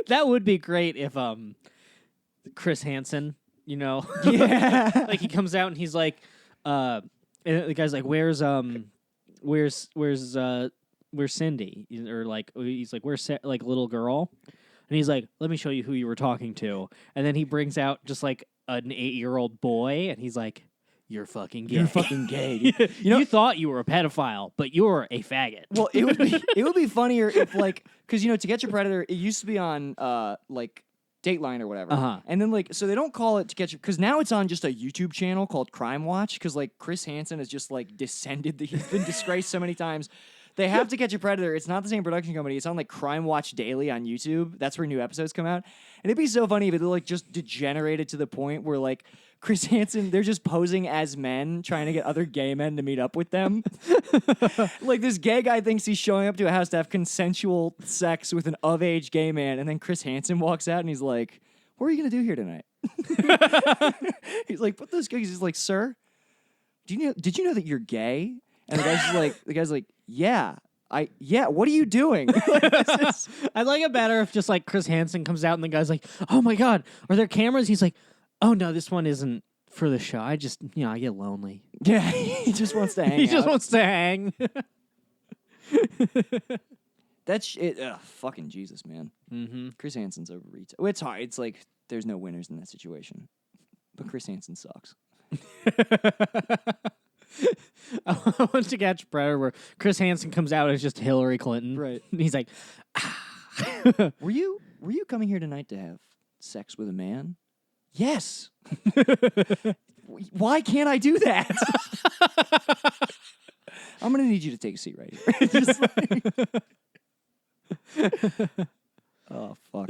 B: That would be great if Chris Hansen,
C: Yeah.
B: like he comes out and he's like, and the guy's like, where's Cindy? Or like he's like, where's like little girl? And he's like, let me show you who you were talking to. And then he brings out just like an 8-year-old boy, and he's like, "You're fucking gay.
C: You're fucking gay." Dude.
B: You thought you were a pedophile, but you're a faggot."
C: Well, it would be funnier if like because To Catch a Predator, it used to be on like Dateline or whatever,
B: Uh-huh.
C: and then like so they don't call it To Catch because now it's on just a YouTube channel called Crime Watch because like Chris Hansen has just like descended. He's been disgraced so many times. They have To Catch a Predator. It's not the same production company. It's on like Crime Watch Daily on YouTube. That's where new episodes come out. And it'd be so funny if it like just degenerated to the point where like Chris Hansen, they're just posing as men trying to get other gay men to meet up with them. Like this gay guy thinks he's showing up to a house to have consensual sex with an of-age gay man. And then Chris Hansen walks out and he's like, "What are you going to do here tonight?" He's like, "Put those cookies." He's like, "Sir, did you know that you're gay?" And the guy's like, "Yeah, what are you doing?"
B: I'd like it better if just like Chris Hansen comes out and the guy's like, "Oh my God, are there cameras?" He's like, "Oh no, this one isn't for the show. I just, I get lonely."
C: Yeah, he just wants to hang
B: He
C: out.
B: just wants to hang.
C: That's it. Ugh, fucking Jesus, man.
B: Mm-hmm.
C: Chris Hansen's overrated. It's hard. It's like there's no winners in that situation. But Chris Hansen sucks.
B: I want To Catch a Predator where Chris Hansen comes out as just Hillary Clinton.
C: Right.
B: He's like,
C: Were you coming here tonight to have sex with a man? Yes. Why can't I do that? I'm gonna need you to take a seat right here. Just like- oh fuck.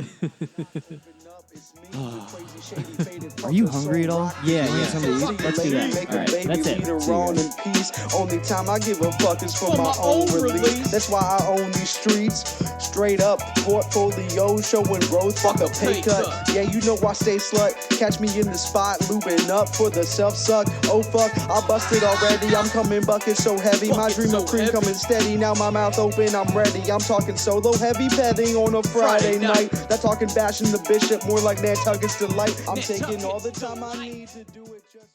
C: Are you hungry at all?
B: Yeah,
C: You want
B: yeah.
C: something to eat?
B: Let's do that. All right, that's it.
D: In peace. Only time I give a fuck is for my own release. That's why I own these streets. Straight up portfolio showing growth. Fuck a pay cut. Yeah, you know I stay slut. Catch me in the spot, looping up for the self suck. Oh fuck, I busted already. I'm coming bucket so heavy. My dream of cream coming steady. Now my mouth open, I'm ready. I'm talking solo heavy petting on a Friday night. That talking bashing the bishop more like Nantucket's delight. I'm taking all the time I need to do it just